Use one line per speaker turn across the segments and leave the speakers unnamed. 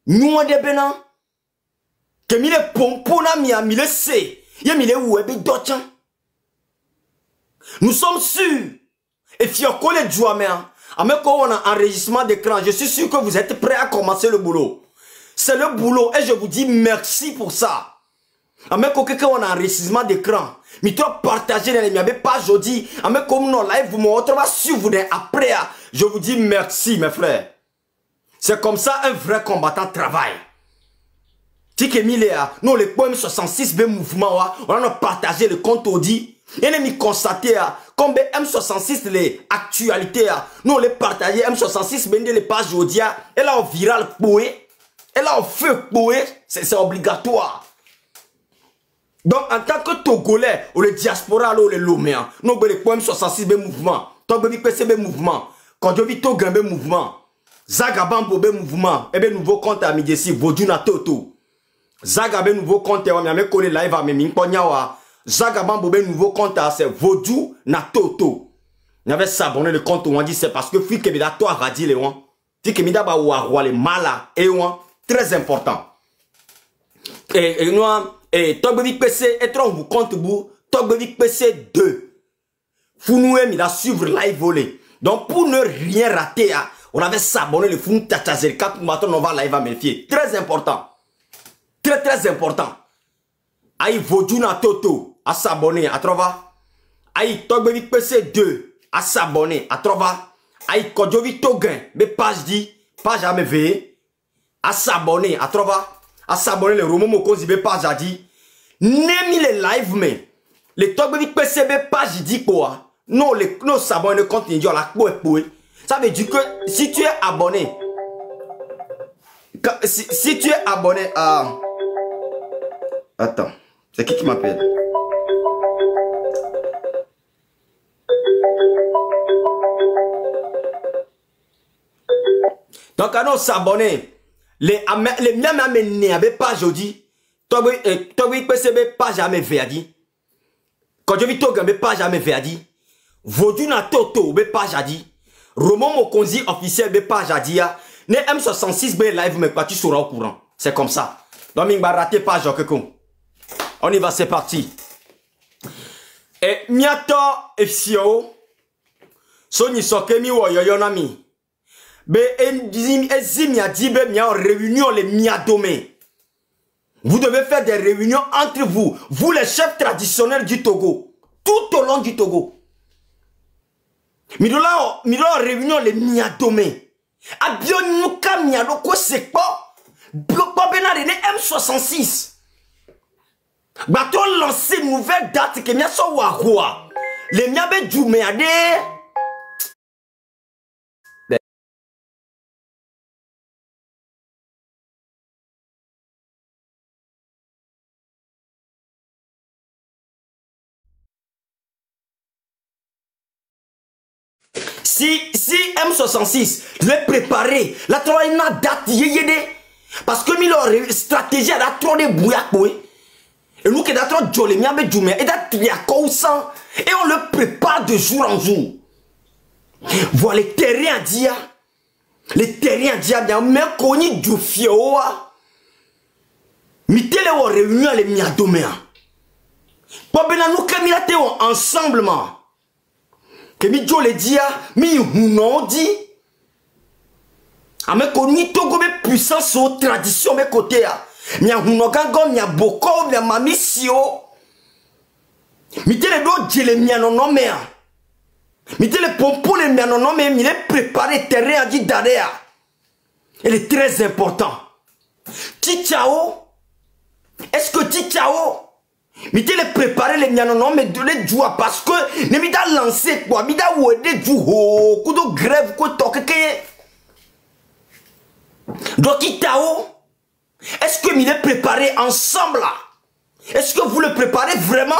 Nous, on est bénin. Que mi le pompona mi le sait. Y'a mi le ouébé d'autres. Nous sommes sûrs. Et fioko les jouamens. Avec on a un enregistrement d'écran. Je suis sûr que vous êtes prêts à commencer le boulot. C'est le boulot. Et je vous dis merci pour ça. Avec quelqu'un on a un enregistrement d'écran. Mais toi partager les miens pas aujourd'hui. Avec comme non live vous montrez va suivre après. Je vous dis merci mes frères. C'est comme ça un vrai combattant travaille. Si que nous les poèmes 66 B mouvement on a partagé le compte audit. Et nous avons constaté comme M66 les actualités. Nous les partagé M66 ben les pages audit. Et là on viral poué. Et là on fait poué. C'est obligatoire. Donc en tant que Togolais ou le diaspora ou le Loméen, nous avons les poèmes 66 B mouvement. Togobi PCB mouvement. Quand je vis Togambé mouvement. Zagabambo be mouvement. Et bien nouveau compte à midi Voduna Toto. Zagabe nouveau compte on a collé live à Mimi Pognawa. Zagabambo be nouveau compte c'est Vodou na Toto. On avait s'abonné le compte on dit c'est parce que fille que mi da toi radi les on. Fille que mi da ba wa les mala et on très important. Et nous et Togbevi PC et trop vous compte vous Togbevi PC 2. Founou mi da suivre live volé. Donc pour ne rien rater on avait s'abonné le fou Tatazel 4 maintenant on va live à vérifier. Très important. Très important. Aïe Voduna Toto à s'abonner à Trova. Aïe Togbevi PC 2 à s'abonner à Trova. Aïe Kodjovi Togen mais page dit page à me veiller à s'abonner à Trova. À s'abonner le Romo Mokozi be page a dit. Nemi les live mais les Togbevi PC be page dit quoi. Non les non s'abonner le compte ninja la poué. Ça veut dire que si tu es abonné, si tu es abonné à... Attends, c'est qui m'appelle? Donc, quand on s'abonne, les miens m'amener avec page aujourd'hui, toi, PCB pas jamais verdi. Quand je vis toi, pas jamais verdi. Voduna Toto, pas jadi. Roman Mokonzi officiel be page à dia. Ne M66 be live mais pas tu seras au courant. C'est comme ça. Donc il va rater page quelqu'un. On y va, c'est parti. Et miato FCO. Soni sokemi wo yoyonami. Be ezimi a dit be mia réunion les miadomé. Vous devez faire des réunions entre vous. Vous les chefs traditionnels du Togo. Tout au long du Togo. Midola réunion les miadomé. Abion nuka miado ko c'est quoi? Pas benade M66. Bato lancer une nouvelle date que mia so wa roi. Les miabe du meade. Si M66 l'est préparé, la troisième date yéyédé. Parce que mi leur stratégie a trop de bouillakoué. Et nous qui a trop de jolé miabe djoumé et d'attriakousan. Et on le prépare de jour en jour. Voilà les terrains dia. Les terrains dia bien même koni du fioa. Mité les réunions les miadoméens. Pour bien nous camilate ensemblement. Que mi jo le dia mi hunon di ame ko ni togo be puissance o tradition me côté a mi hunon gango mi boko mi mami sio mi te le do jele mi anono me a mi te le pompo le mi anono me mi le préparer terrain a di darea. Elle est très important. Tichao, est-ce que Tichao mais tu les préparer les mianonon mais de les jouer parce que ne mi da lancer quoi mi da wede du ho kudo grève ko tokeke donc Itao est-ce que mi les préparer ensemble là est-ce que vous le préparez vraiment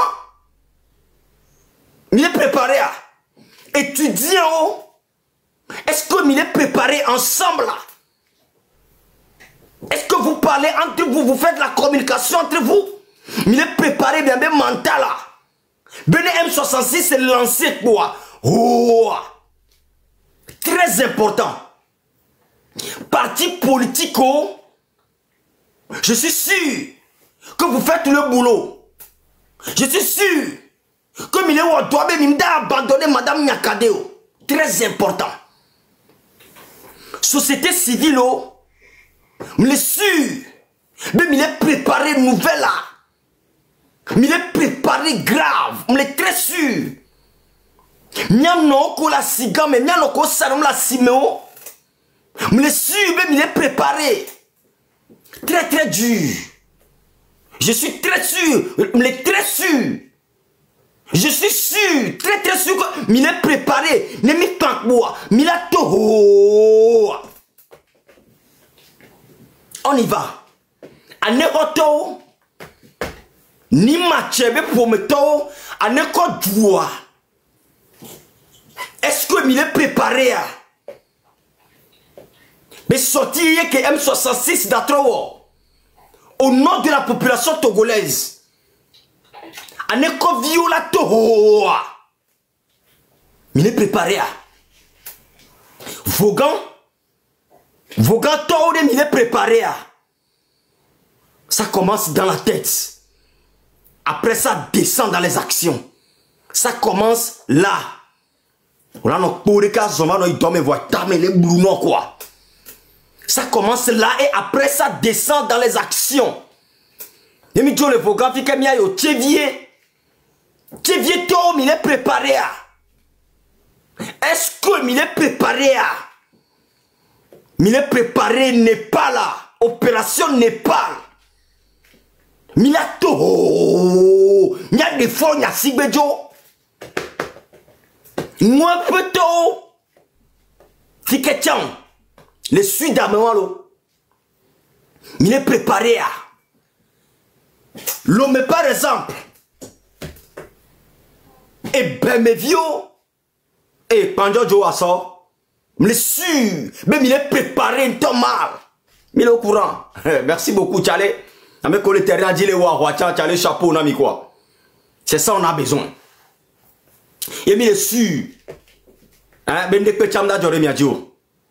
mi les préparer étudiants est-ce que mi les préparer ensemble là est-ce que vous parlez entre vous vous faites la communication entre vous. Il est préparé bien mental là. Bene M66 c'est lancé quoi? Oh, très important. Parti politico Je suis sûr que vous faites le boulot. Je suis sûr que Milé Ouadoua a abandonné Madame Nyakadeo. Très important. Société civile, je suis sûr. Mais il est préparé nouvelle là. Il est préparé grave. Je suis très sûr. Miam no ko la siga mais miam no ko sarum la simeo. Je suis sûr mais il est préparé. Très très dur. Je suis très sûr. Je suis très sûr. Je suis sûr, très très sûr que il est préparé. Ne mi pas moi. Il a tout. On y va. Anekoto ni machebe pour me to anekodwa. Est-ce que il est préparé à mais sortir que M66 d'Atrowo au nom de la population togolaise aneko violato il est préparé à Vaughan Tore il est préparé à ça commence dans la tête. Après ça descend dans les actions. Ça commence là. Ça commence là et après ça descend dans les actions. Et mi le Vaughan fi kemia yo Tchevier Tom il est préparé à. Est-ce que il est préparé à? Il est préparé Népal là. Opération Népal. Milato, il y a des fonds, il y a Sigbejo. Moi, plutôt, Tiketian, le Sud-Américain, il est préparé à. L'homme, par exemple, et ben, mes vieux, et Panjo Joe Asso, le sûr, même il est préparé un temps mal. Il est au courant. Merci beaucoup, Tchale. C'est ça on a besoin. Et bien sûr,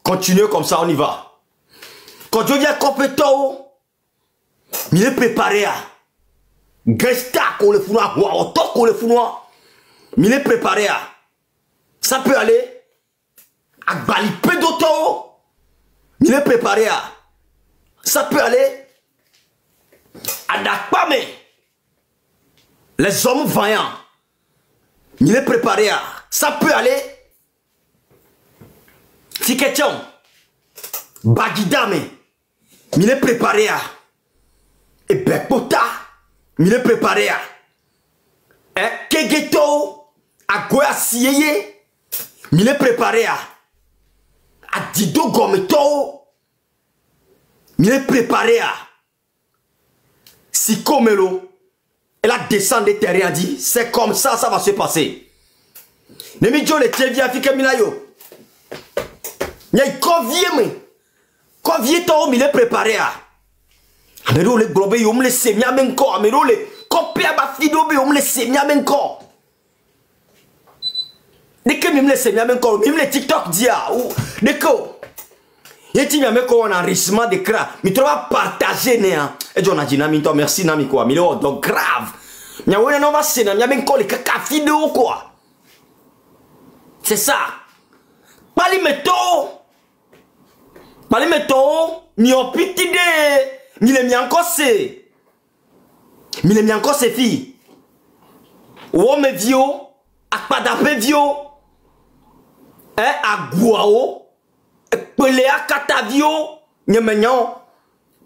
continuez comme ça, on y va. Quand je viens compétent, il est préparé à Gesta qu'on le fout qu'on le fout il est préparé à ça peut aller à Balipé d'auto, il est préparé à ça peut aller à Dakpame, les hommes vaillants, il est préparé à. Ça peut aller. Tiketian, Bagidame, il est préparé à. Et Bekota, il est préparé à. Et Kegeto, à Goya-Sieye, il est préparé à. À Dido Gometo, il est préparé à. Si Komelo, elle a descendu des terrains, dit, c'est comme ça, ça va se passer. Nemidjo le TV Afrique Milayo. Il y a convié toi, il est préparé à. Amero le globé, on me le semia menko. Amero le copia ma fido, on me le semia menko. Dès que me le semia menko, même le TikTok dia ou deko. Et tu m'as un enrichissement d'écran. Mais tu vas partager. Et tu as dit, merci, Nami, quoi. Mais donc grave. Mais on va se faire un caca vidéo, quoi. C'est ça. Palimeto, ni au petit de. Ni les miens c'est. Ni les miens c'est filles. Ou me vio, à pas d'appel vio. À Guao. Pelea Katavio, Nyemenyon,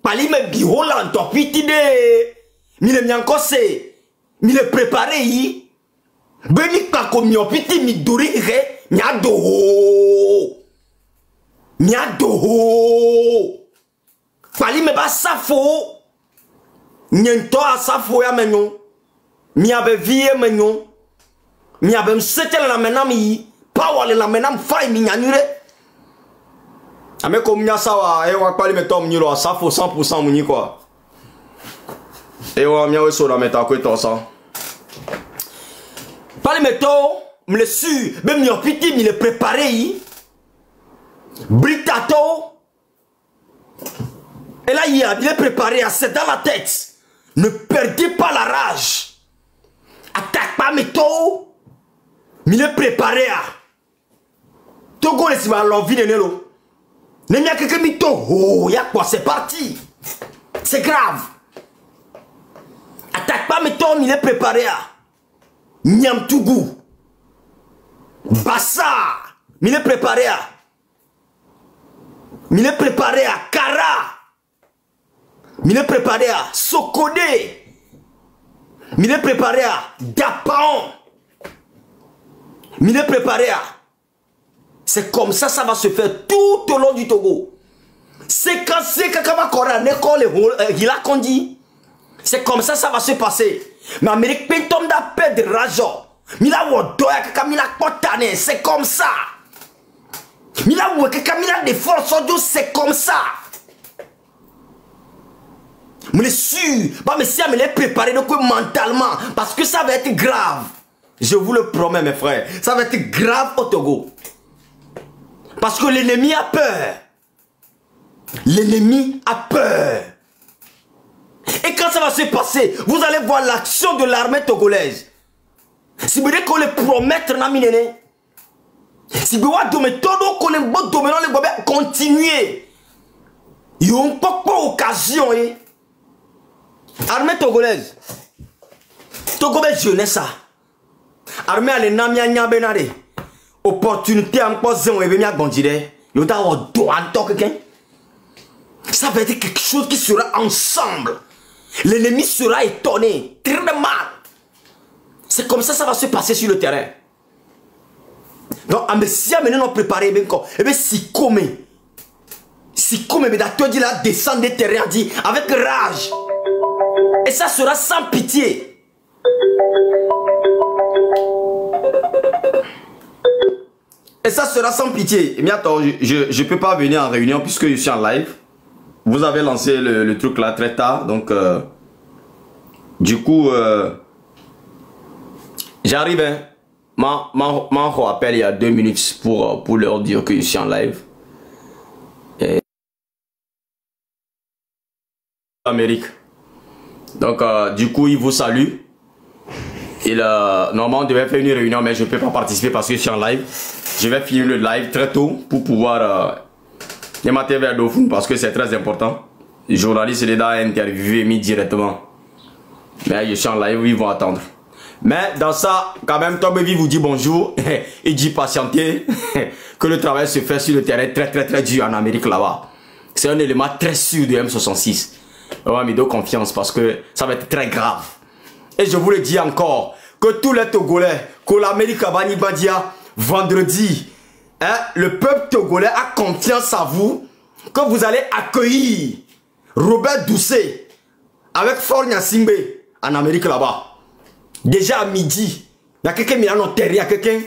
Pali me bihola, to piti de. Mile miankose, mile préparé yi. Beni kako mi opiti mi duri re, miado. Pali me ba safo, nyento a safo ya menyon. Mi abe vie menyon. Mi abe msete la menam yi. Power la menam fay mi nyanyure. Ame comme nya sawa e wa pali metom nyiro ça faut 100% muni quoi. E wa mia we so la meta ko to ça. Pali metom me le su même nyo piti mi le préparé yi. Britato Et là, il est préparé, c'est dans la tête. Ne perdez pas la rage. Attaque pas mes taux. Il est préparé à. Togo, laisse-moi l'envie de Nelo. Il y a quelqu'un qui tôt. Oh, il y a quoi? C'est parti. C'est grave. Attaque pas mes taux, il est préparé à. Nyamtougou. Bassa. Il est préparé à. Il est préparé à Kara. Il est préparé à Sokodé. Il est préparé à Dapaon. Il est préparé à. C'est comme ça, ça va se faire tout au long du Togo. C'est quand c'est comme ça, ça va se passer. Mais Amérique Pentom da perdre de rajo. C'est comme ça. De force, c'est comme ça. Je suis sûr. Mais si elle est préparée mentalement, parce que ça va être grave. Je vous le promets, mes frères. Ça va être grave au Togo. Parce que l'ennemi a peur. L'ennemi a peur. Et quand ça va se passer, vous allez voir l'action de l'armée togolaise. Si vous voulez qu'on le promette, si vous voulez continuer, il n'y a pas d'occasion. Armée togolaise. Togolaise jeunesse. Armée à l'ennemi benare. Opportunité encore zéro et bien gondire. Il y a ça va être quelque chose qui sera ensemble. L'ennemi sera étonné. Très mal. C'est comme ça, ça va se passer sur le terrain. Donc, si nous préparé, et bien, si comme, mais d'acteur dit là, descend des terrains, dit avec rage. Et ça sera sans pitié. Et ça sera sans pitié. Mais attends, je ne peux pas venir en réunion puisque je suis en live. Vous avez lancé le truc là très tard. Donc, du coup, j'arrive. Hein. Je rappelle il y a 2 minutes pour leur dire que je suis en live. Et... Amérique. Donc, du coup, il vous salue. Normalement, on devait faire une réunion, mais je ne peux pas participer parce que je suis en live. Je vais finir le live très tôt pour pouvoir émater vers Dofun parce que c'est très important. Les journalistes, les gars, interviewé directement. Mais je suis en live, ils vont attendre. Mais dans ça, quand même, Tobevi vous dit bonjour. Il dit patienter que le travail se fait sur le terrain très dur en Amérique là-bas. C'est un élément très sûr de M66. On va me donner confiance parce que ça va être très grave. Et je vous le dis encore, que tous les Togolais, que l'Amérique a banni Badia, vendredi, hein, le peuple togolais a confiance à vous, que vous allez accueillir Robert Doucet avec Fort Nyasingbe en Amérique là-bas. Déjà à midi, il y a quelqu'un qui a enterré, il y a quelqu'un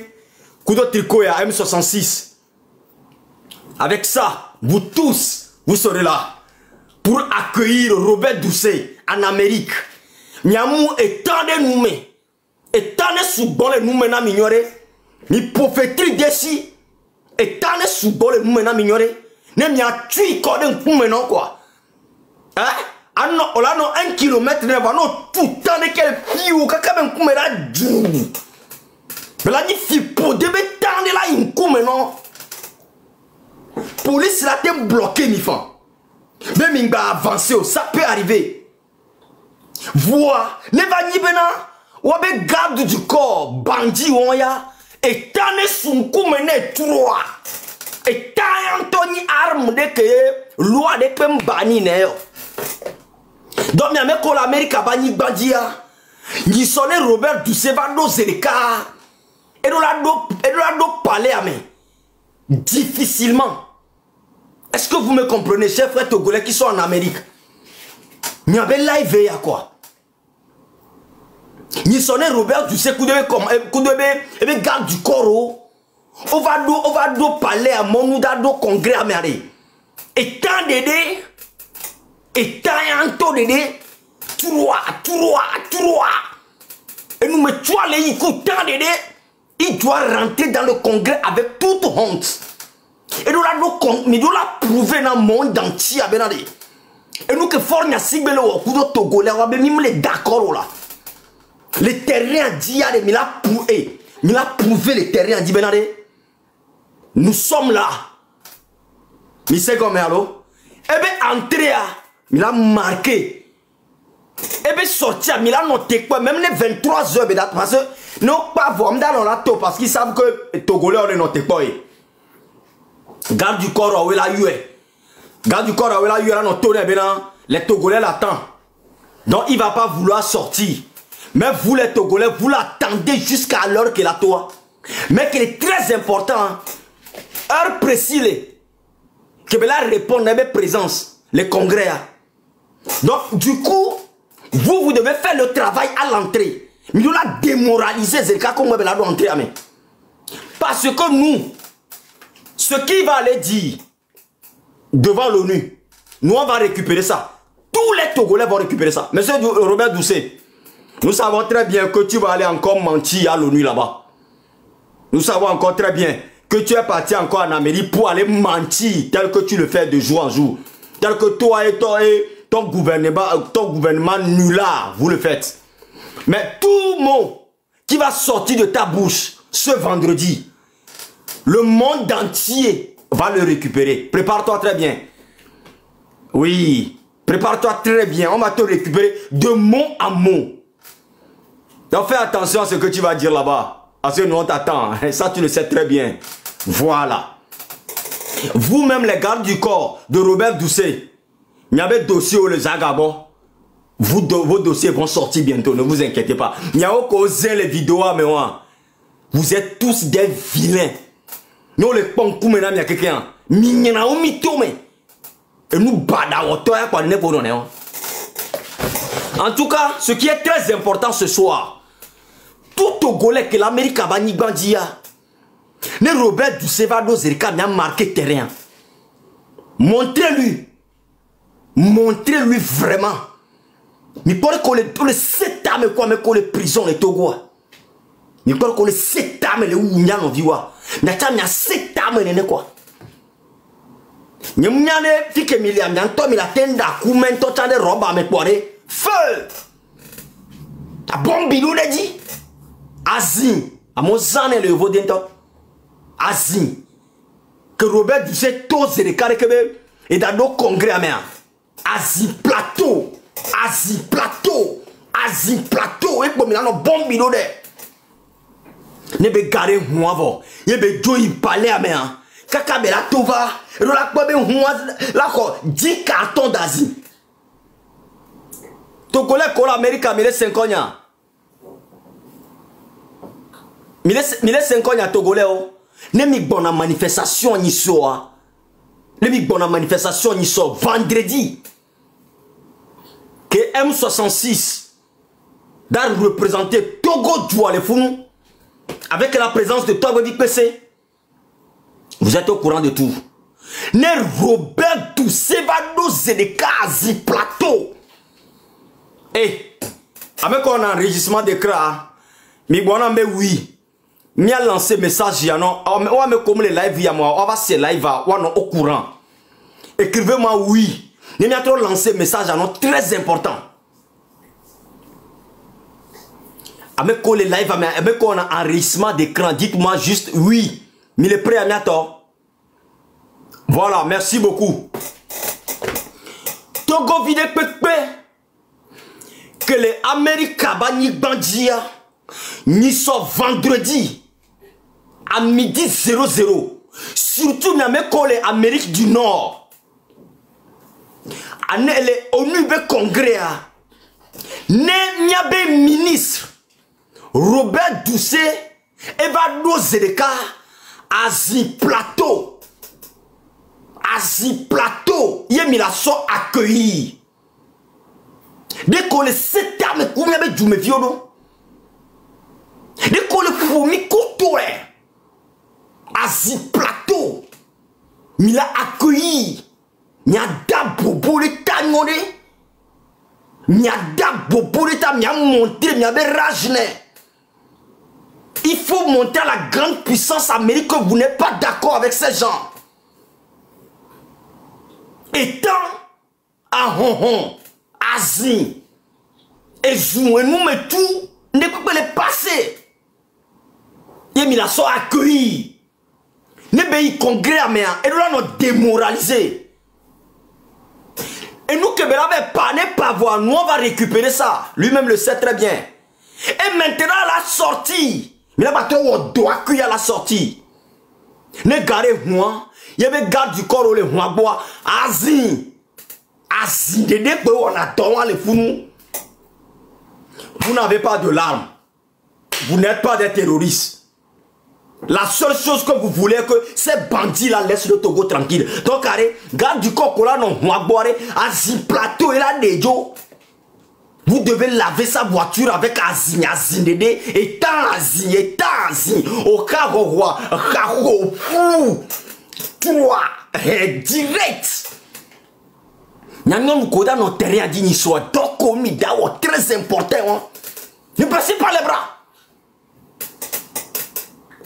coup de tricot à M66. Avec ça, vous tous, vous serez là pour accueillir Robert Doucet en Amérique. Niamou étant de nous, étant de sous-bon les nous maintenant m'ignorer, ni prophétrie d'ici, étant de sous-bon les nous maintenant m'ignorer, ne m'y tué quoi d'un coup maintenant quoi. Hein? Ah non, on a non 1 kilomètre de non tout le temps de quel fiou, quand même coup maintenant djou. Mais là, il faut pour de temps de là, il coup maintenant. Police là t'es bloqué mi fan. Même il va avancer, ça peut arriver. Vois, ne va ni bena, ou avec garde du corps, bandit ou ya, et tanné son coup mené 3. Et tanné Anthony arme de que loi de pem bani ne. Donc, il y a même que l'Amérique a banni bandia. Il sonne Robert Doucet va nous zélika. Et nous l'avons parlé à moi. Difficilement. Est-ce que vous me comprenez, chers frères togolais qui sont en Amérique? Il y avait live à quoi? Il sonne Robert Doucet coup de garde du corps. On va parler à mon congrès à Mary. Et tant d'aider. Et tant d'aider. Trois. Et nous mettons les écoutes tant d'aider. Il doit rentrer dans le congrès avec toute honte. Et nous l'avons prouvé dans le monde entier. que Fornia Sigbele ou Kudo Togolais, on va même les d'accord là. Les terrains dit, il a prouvé les terrains dit, Benade. Nous sommes là. Mais c'est comme alors. Eh bien, entré, il a marqué. Eh bien, sorti, il a noté quoi, même les 23 heures, parce que non, pas voir dans la taux, parce qu'ils savent que les Togolais ont noté quoi. Garde du corps, où il a eu. Garde du corps, où il a eu, les Togolais l'attendent. Donc, il ne va pas vouloir sortir. Mais vous, les Togolais, vous l'attendez jusqu'à l'heure qu'il a toi. Mais qu'il est très important. Heure précise. Que là répondre à mes présences. Les congrès. Donc, du coup, vous devez faire le travail à l'entrée. Mais nous la démoraliser. C'est le cas comme vous doit entrer. Parce que nous, ce qu'il va aller dire devant l'ONU, nous on va récupérer ça. Tous les Togolais vont récupérer ça. Monsieur Robert Doucet, nous savons très bien que tu vas aller encore mentir à l'ONU là-bas. Nous savons encore très bien que tu es parti encore en Amérique pour aller mentir tel que tu le fais de jour en jour. Tel que toi et ton gouvernement nulard, vous le faites. Mais tout mot qui va sortir de ta bouche ce vendredi, le monde entier va le récupérer. Prépare-toi très bien. Oui, prépare-toi très bien. On va te récupérer de mot en mot. Donc fais attention à ce que tu vas dire là-bas. Parce que nous on t'attend. Ça tu le sais très bien. Voilà. Vous-même les gardes du corps de Robert Doucet, il y avait dossier au Zagabon. Vos dossiers vont sortir bientôt. Ne vous inquiétez pas. Il y a osé les vidéos mais vous êtes tous des vilains. Nous les ponkou maintenant il y a quelqu'un. Mignana ou mitome. Et nous badawotoya quoi ne pour En tout cas, ce qui est très important ce soir, tout Togolais que l'Amérique a banni Bandia, ne Robert Doucevado Zerika n'a marqué terrain. Montrez-lui vraiment. Mais pour que les 7 âmes quoi, mais que les prisons les Togo. Mais pour que les 7 âmes les ouïa non viwa. N'a pas mis 7 âmes les quoi. Nyamnyane fike miliam nyanto mi la tenda kumento tande roba me kware feu a bombi nous le dit azin a mon zane le vodento azin que Robert Doucet tose de carré que et dans nos congrès américains azin plateau et comme il a no bombi nous de ne be garé huavo ye be joyi palais américain Kaka bela tova, la kwabe la ko 10 cartons d'Asie. Togolais ko l'Amérique a 5 ans. 5 ans Togolais o. Ne mi bonne manifestation ni soa. Ne mi bonne manifestation ni so vendredi. Que M66 d'a représenté Togo Djoua les fous avec la présence de Togo PC. Vous êtes au courant de tout. Ne Robert Doucet va nous aider quasi plateau. Eh, avec un enregistrement d'écran, mais bon, oui. Mi a lancé message, non. On va comme les live, on va se live, on est au courant. Écrivez-moi oui. Il y a trop lancé message, non, très important. Avec les live, avec un enregistrement d'écran, dites-moi juste oui. Mais le prêt à bientôt. Voilà, merci beaucoup. Togo vide pepe. Que les Américains bani bandia ni sont vendredi à midi 00. Surtout dans les Amérique du Nord. Les ONU be congrès. Ne nyabe ministre Robert Doucet et va nous zedeka. Asie plateau, yé mi la so accueilli. Dès qu'on le sait, mais combien de jours me violent. Dès qu'on le fourmi couteau, Asie plateau, mi la accueilli. Mi a d'abo le tanyone, mi a d'abo le ta, mi a monté, mi a berajne. Il faut montrer à la grande puissance américaine que vous n'êtes pas d'accord avec ces gens. Étant à honhon, à zin, et zou, et nous met tout, ne peut pas les passer. Et il a so accueilli. Ne pays congrès à mer, et nous l'avons démoralisé. Et nous que ne pas voir, nous on va récupérer ça. Lui-même le sait très bien. Et maintenant à la sortie, il a doit accueillir à la sortie. Ne gardez moi, il y avait garde du corps au le bois, Azin, Azin, de deux on attend les fous. Vous n'avez pas de larmes, vous n'êtes pas des terroristes. La seule chose que vous voulez que ces bandits là laissent le Togo tranquille. Donc, garde du corps là non, Azin plateau et là des jo. Vous devez laver sa voiture avec Azin, Azin, Dédé, et tant Azin, au cas roi, Raro, fou, toi, direct. Nyangon Koda non terrain dit ni soit donc commis d'avoir très important. Ne passez pas les bras.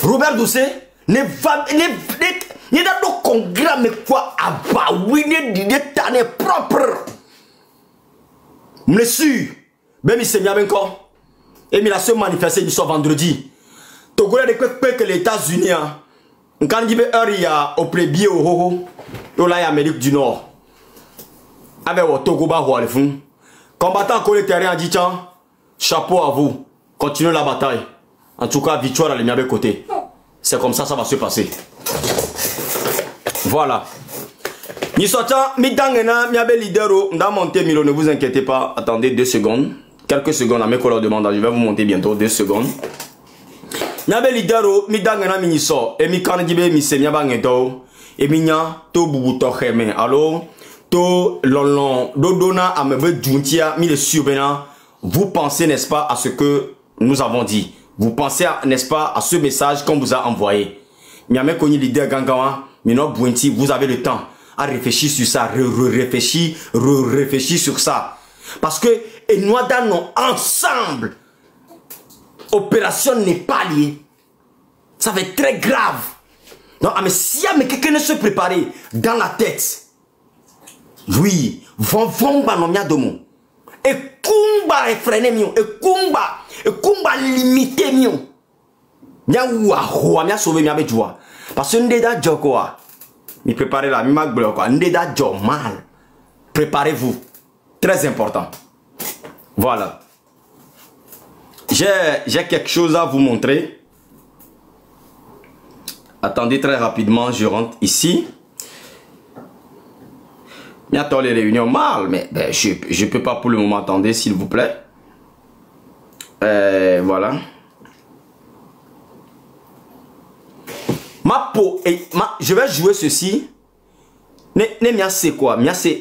Robert Doucet, ne va, ne da do congrès mais quoi à oui ne t'année propre. Monsieur, même il s'est mis encore. Et il a se manifesté il soit vendredi. Togo de que les États-Unis, quand il y a au plébiscite au Hoho, au là Amérique du Nord. Avec au Togo ba le fond. Combattant sur le terrain dit tiens, chapeau à vous. Continuez la bataille. En tout cas, victoire à l'ennemi côté. C'est comme ça, ça va se passer. Voilà. Ni sortant, mi dangena, mi abe lidero, nda monter Milo, ne vous inquiétez pas. Attendez 2 secondes. Quelques secondes, à mes collègues demandent, je vais vous monter bientôt, 2 secondes. Mi abe lidero, mi dangena mi niso, et mi kandibe mi se mi abangeto, et mi nya to bubuto kheme. Alors, to lolon, dodona a me juntia, mi le subena. Vous pensez, n'est-ce pas, à ce que nous avons dit. Vous pensez, n'est-ce pas, à ce message qu'on vous a envoyé. Miame Koni leader Gangawa, Mino Bouinti, vous avez le temps à réfléchir sur ça, réfléchir sur ça. Parce que, et nous non ensemble, opération n'est pas liée. Ça va être très grave. Non, mais si quelqu'un ne se prépare dans la tête, oui, vont banomia domo. Et kumba effréné mion, et kumba limité mion. Mia ouah, mia sauvé mia bejoua. Parce que ndeda jokoa. Mi préparez la mi quoi. Ndeda jo mal. Préparez-vous. Très important. Voilà. J'ai quelque chose à vous montrer. Attendez très rapidement, je rentre ici. Bientôt les réunions mal, mais ben, je ne peux pas pour le moment. Attendez, s'il vous plaît. Voilà. Ma peau, je vais jouer ceci. C'est quoi? C'est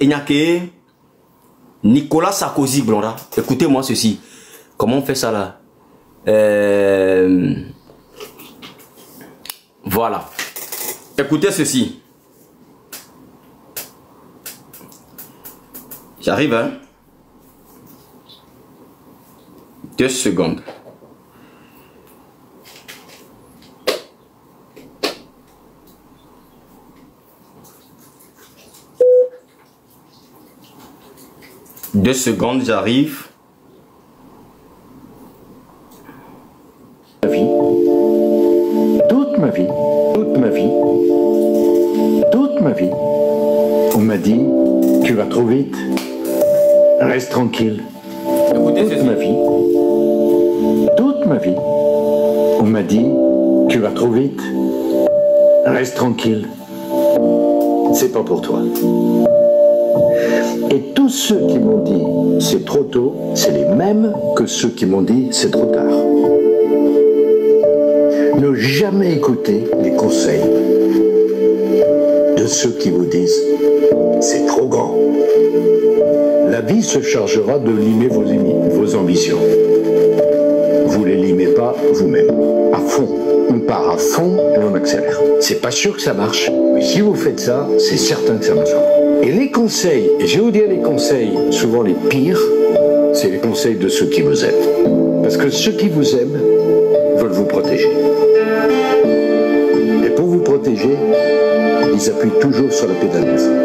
Nicolas Sarkozy, Blonda. Écoutez-moi ceci. Comment on fait ça là? Voilà. Écoutez ceci. J'arrive, hein? 2 secondes. Deux secondes, j'arrive.
Toute ma vie, toute ma vie, toute ma vie, on m'a dit, tu vas trop vite, reste tranquille.
Écoutez,
toute ma vie, on m'a dit, tu vas trop vite, reste tranquille, c'est pas pour toi. Et tous ceux qui m'ont dit c'est trop tôt, c'est les mêmes que ceux qui m'ont dit c'est trop tard. Ne jamais écouter les conseils de ceux qui vous disent c'est trop grand. La vie se chargera de limer vos ambitions. Vous les limez pas vous-même. À fond. On part à fond et on accélère. C'est pas sûr que ça marche, mais si vous faites ça, c'est certain que ça marchera. Et les conseils, et je vais vous dire les conseils, souvent les pires, c'est les conseils de ceux qui vous aiment. Parce que ceux qui vous aiment veulent vous protéger. Et pour vous protéger, ils appuient toujours sur la pédale du frein.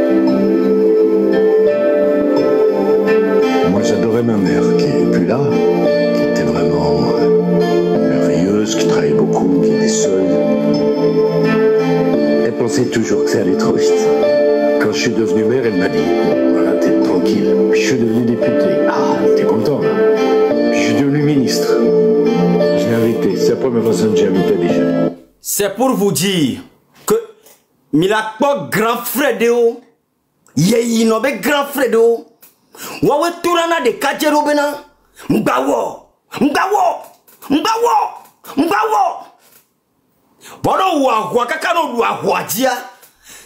C'est pour vous dire que Mila pas grand frère de haut. Yé no be grand frère de haut. Wawe tourana de kajero bena. Mbawo.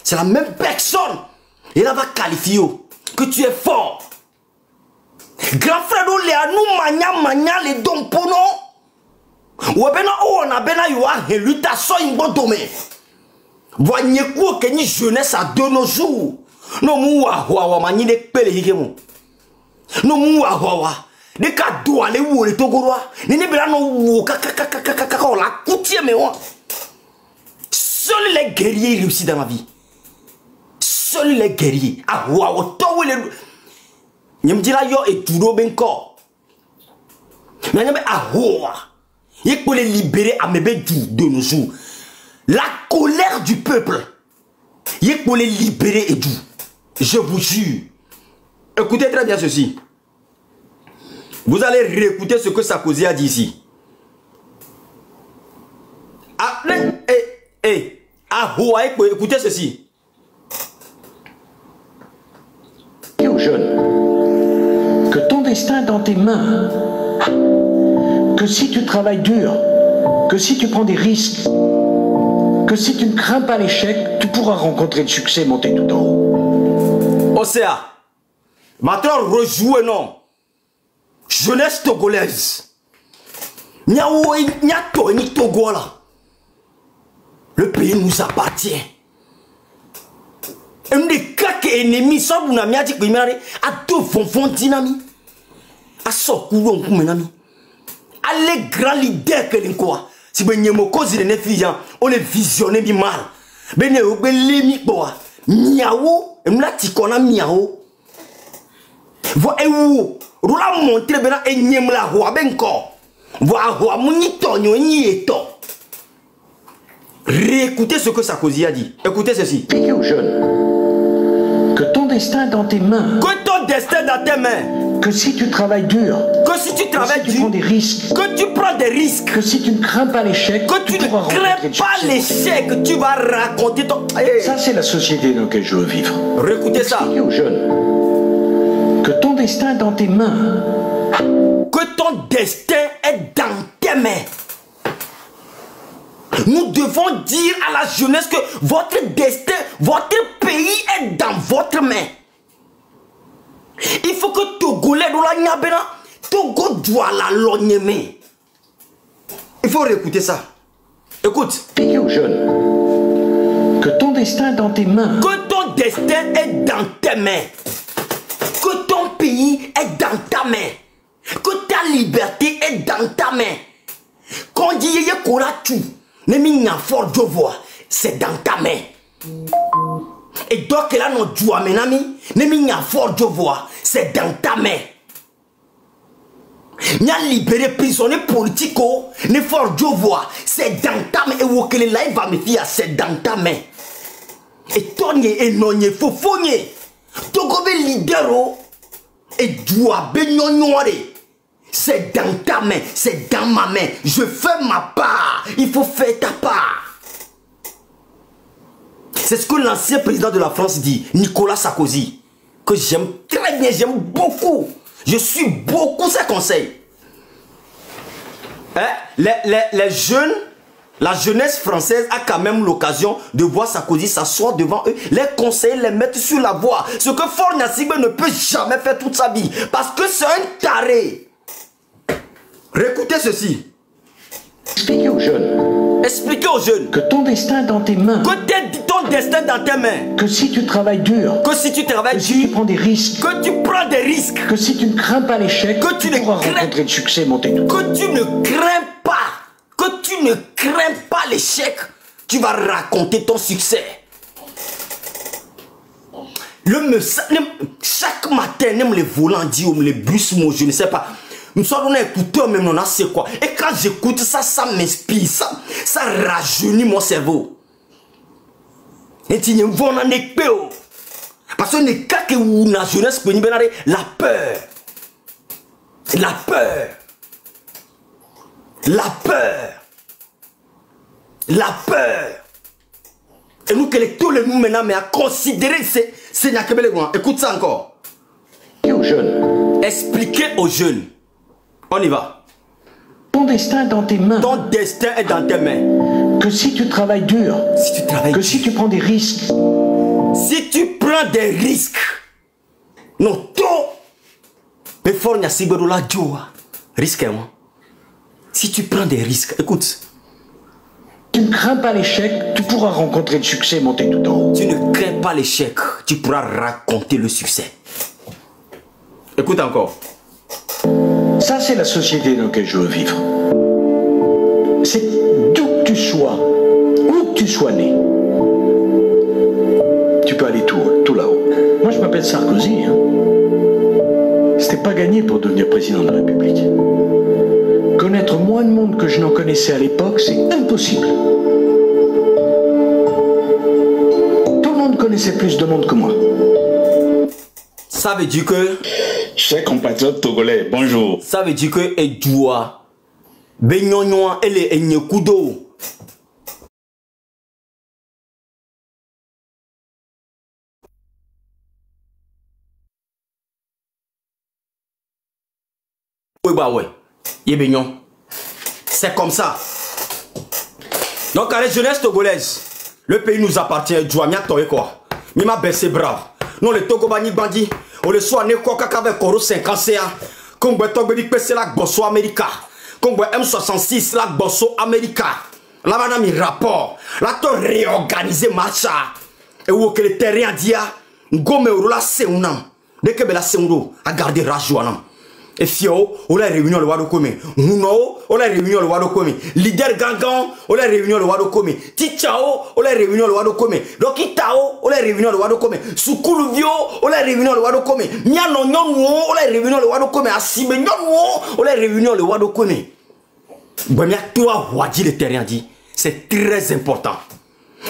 C'est la même personne. Et là va qualifier que tu es fort. Grand frère de nous mania les dons pour nous. Ou bena on a bena yoa heluta so imbo dome. Voyez quoi que ni jeunesse à de nos jours. No mu wa mani de pele hikemu. No mu wa de ka do ale wo le togoro ni ne bela no wo kaka la coutie me wa. Seuls les guerriers réussissent dans la vie. Seuls les guerriers. Ah wa to we le nyem dira yo et tout benko. Mais nyem ahoa. Il faut les libérer à mebe de nos jours. La colère du peuple. Il faut les libérer et tout. Je vous jure. Écoutez très bien ceci. Vous allez réécouter ce que Sarkozy a dit ici. Écoutez ceci.
Dis aux jeunes que ton destin est dans tes mains. Que si tu travailles dur, que si tu prends des risques, que si tu ne crains pas l'échec, tu pourras rencontrer le succès monter tout en haut.
Océa, maintenant rejouez non. Jeunesse togolaise. Togo là. Le pays nous appartient. Un des quatre ennemis, ça vous n'a dit que à deux fonfons dynamiques. À sokoulon pour menami. Allez grand leader que l'incoa. Si ben yemo cause de nefiyan, on est visionné bi mal. Ben yo ben lemi boa. Miawo, emla tikona miawo. Vo ewu, roula montre bena enyem la hoa benko. Vo a hoa muni tonyo ni eto. Réécoutez ce que Sarkozy a dit. Écoutez ceci.
Dis aux jeunes que ton destin est dans tes mains.
Que ton destin est dans tes mains.
Que si tu travailles dur.
Que si tu travailles dur.
Que si tu prends des risques.
Que tu prends des risques.
Que si tu ne crains pas l'échec.
Que tu ne crains pas l'échec. Tu vas raconter ton...
Ça, c'est la société dans laquelle je veux vivre.
Réécoutez ça.
Dis aux jeunes que ton destin est dans tes mains.
Que ton destin est dans tes mains. Nous devons dire à la jeunesse que votre destin, votre pays est dans votre main. Il faut que Togolais do la nyabena, Togo doit la logneme. Il faut réécouter ça. Écoute.
Dis aux jeunes que ton destin est dans tes mains.
Que ton destin est dans tes mains. Que ton pays est dans ta main. Que ta liberté est dans ta main. Quand on dit yeye koratu, c'est dans ta main. Et donc là, notre joie, menami, c'est dans ta main. N'y a libéré prisonnier politique, ne fort joie, c'est dans ta main. Et où que les live va me dire, c'est dans ta main. Et ton et non, il faut fogner. Togo be leader, et doit beignorer. C'est dans ta main, c'est dans ma main. Je fais ma part. Il faut faire ta part. C'est ce que l'ancien président de la France dit, Nicolas Sarkozy, que j'aime très bien, j'aime beaucoup. Je suis beaucoup ses conseils. Les jeunes, la jeunesse française a quand même l'occasion de voir Sarkozy s'asseoir devant eux, les conseiller, les mettre sur la voie. Ce que Faure Gnassingbé ne peut jamais faire toute sa vie. Parce que c'est un taré. Réécoutez ceci.
Expliquez aux jeunes.
Expliquez aux jeunes.
Que ton destin est dans tes mains.
Que ton destin est dans tes mains.
Que si tu travailles dur.
Que si tu travailles dur.
Que si tu prends des risques.
Que tu prends des risques.
Que si tu ne crains pas l'échec.
Que tu
pourras rencontrer le succès monter tout.
Que tu ne crains pas. Que tu ne crains pas l'échec. Tu vas raconter ton succès. Chaque matin, même les volants disent, les bus, moi, je ne sais pas. Nous sommes un écouteur même, on a c'est quoi. Et quand j'écoute ça, ça m'inspire, ça rajeunit mon cerveau. Et tu ne vois pas peur. Parce que les cas que vous la jeunesse peut la peur. La peur. La peur. La peur. Et nous, tous les nous maintenant, mais à considérer ces Nyakebele. Écoute ça encore.
Et aux jeunes.
Expliquez aux jeunes. On y va.
Ton destin est dans tes mains.
Ton destin est dans tes mains.
Que si tu travailles dur.
Si tu travailles
que
dur.
si tu prends des risques.
Si tu prends des risques. Non, tout. Mais fort n'y a si beau la joie. Risque, moi. Si tu prends des risques, écoute.
Tu ne crains pas l'échec, tu pourras rencontrer le succès, monter tout en haut.
Tu ne crains pas l'échec, tu pourras raconter le succès. Écoute encore.
Ça, c'est la société dans laquelle je veux vivre. C'est d'où que tu sois, où que tu sois né. Tu peux aller tout là-haut. Moi, je m'appelle Sarkozy. Hein. C'était pas gagné pour devenir président de la République. Connaître moins de monde que je n'en connaissais à l'époque, c'est impossible. Tout le monde connaissait plus de monde que moi.
Ça veut dire que...
Chers compatriotes togolais, bonjour.
Ça veut dire que Edouard, Benyonyoan et les Enyekudo. Oui, bah ouais. Yébignon. C'est comme ça. Donc, à la jeunesse togolaise, le pays nous appartient. Douamia Toye quoi. Mima baissé brave. Non, les Togobani Bandi. On le soit né quoi qu'avec Koro 50 CA. Comme Togobani PC la Bosso America. Comme M66 la Bosso America. Là, madame, il rapport. Là, tu réorganiser marcha. Et où que le terrain dia. Ngome Orola Seunam. Dès que la Seunro a gardé Rajouanam. Et Fio, on a réunion le Wadokome. Huno, on a réunion le Wadokome. Leader Gangan, on a réunion le Wadokome. Tichao, on a réunion le Wadokome. Dokitao, on a réunion le Wadokome. Sukuluvio, on a réunion le Wadokome. Miano Nyono, on a réunion le Wadokome. Asibe Nyono, on a réunion le Wadokome. Bamia, toi, Wadi le terrain dit, c'est très important.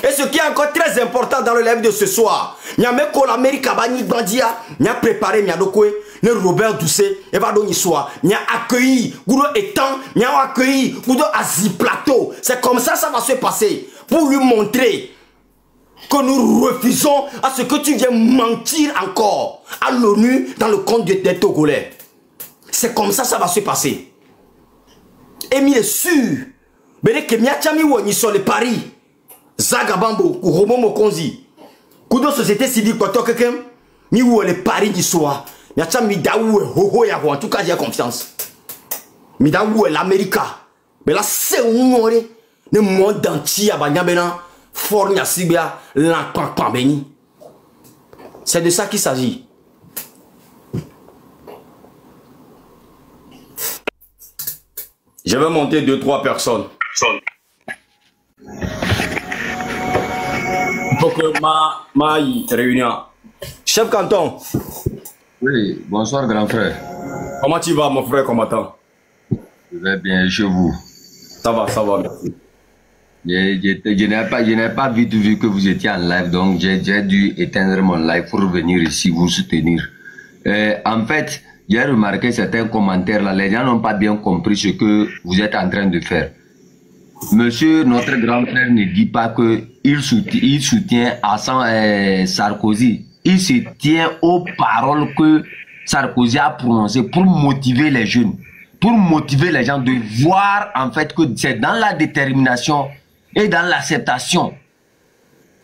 Et ce qui est encore très important dans le live de ce soir, n'y a même que l'Amérique a Bandia, n'y a préparé Miadokwe, ne Robert Doucet, et va donner soir, n'y a accueilli, Goudo étant, n'y a accueilli, Goudo Asie Plateau. C'est comme ça, ça va se passer, pour lui montrer que nous refusons à ce que tu viens mentir encore à l'ONU dans le compte des Togolais. C'est comme ça, ça va se passer. Et il est sûr, mais que Miachami Wani sur le Paris. Zagabambo, ou Romo Mokonzi. Kudo société civile, quoi, toi, quelqu'un, mi ou le pari du soir. Miacha midaou hoho ya en tout cas, j'ai confiance. Midaou l'Amérique. Mais là, c'est où le monde entier à Banyabena, Fornia Sibia, l'Ankpan Béni. C'est de ça qu'il s'agit. Je vais monter 2-3 personnes. Faut que ma réunion. Chef Canton.
Oui, bonsoir grand frère.
Comment tu vas mon frère combattant?
Je vais bien chez vous.
Ça va, merci.
Je n'ai pas vite vu que vous étiez en live, donc j'ai dû éteindre mon live pour venir ici vous soutenir. En fait, j'ai remarqué certains commentaires là, les gens n'ont pas bien compris ce que vous êtes en train de faire. Monsieur, notre grand frère ne dit pas qu'il soutient Sarkozy. Il se tient aux paroles que Sarkozy a prononcées pour motiver les jeunes, pour motiver les gens de voir en fait que c'est dans la détermination et dans l'acceptation,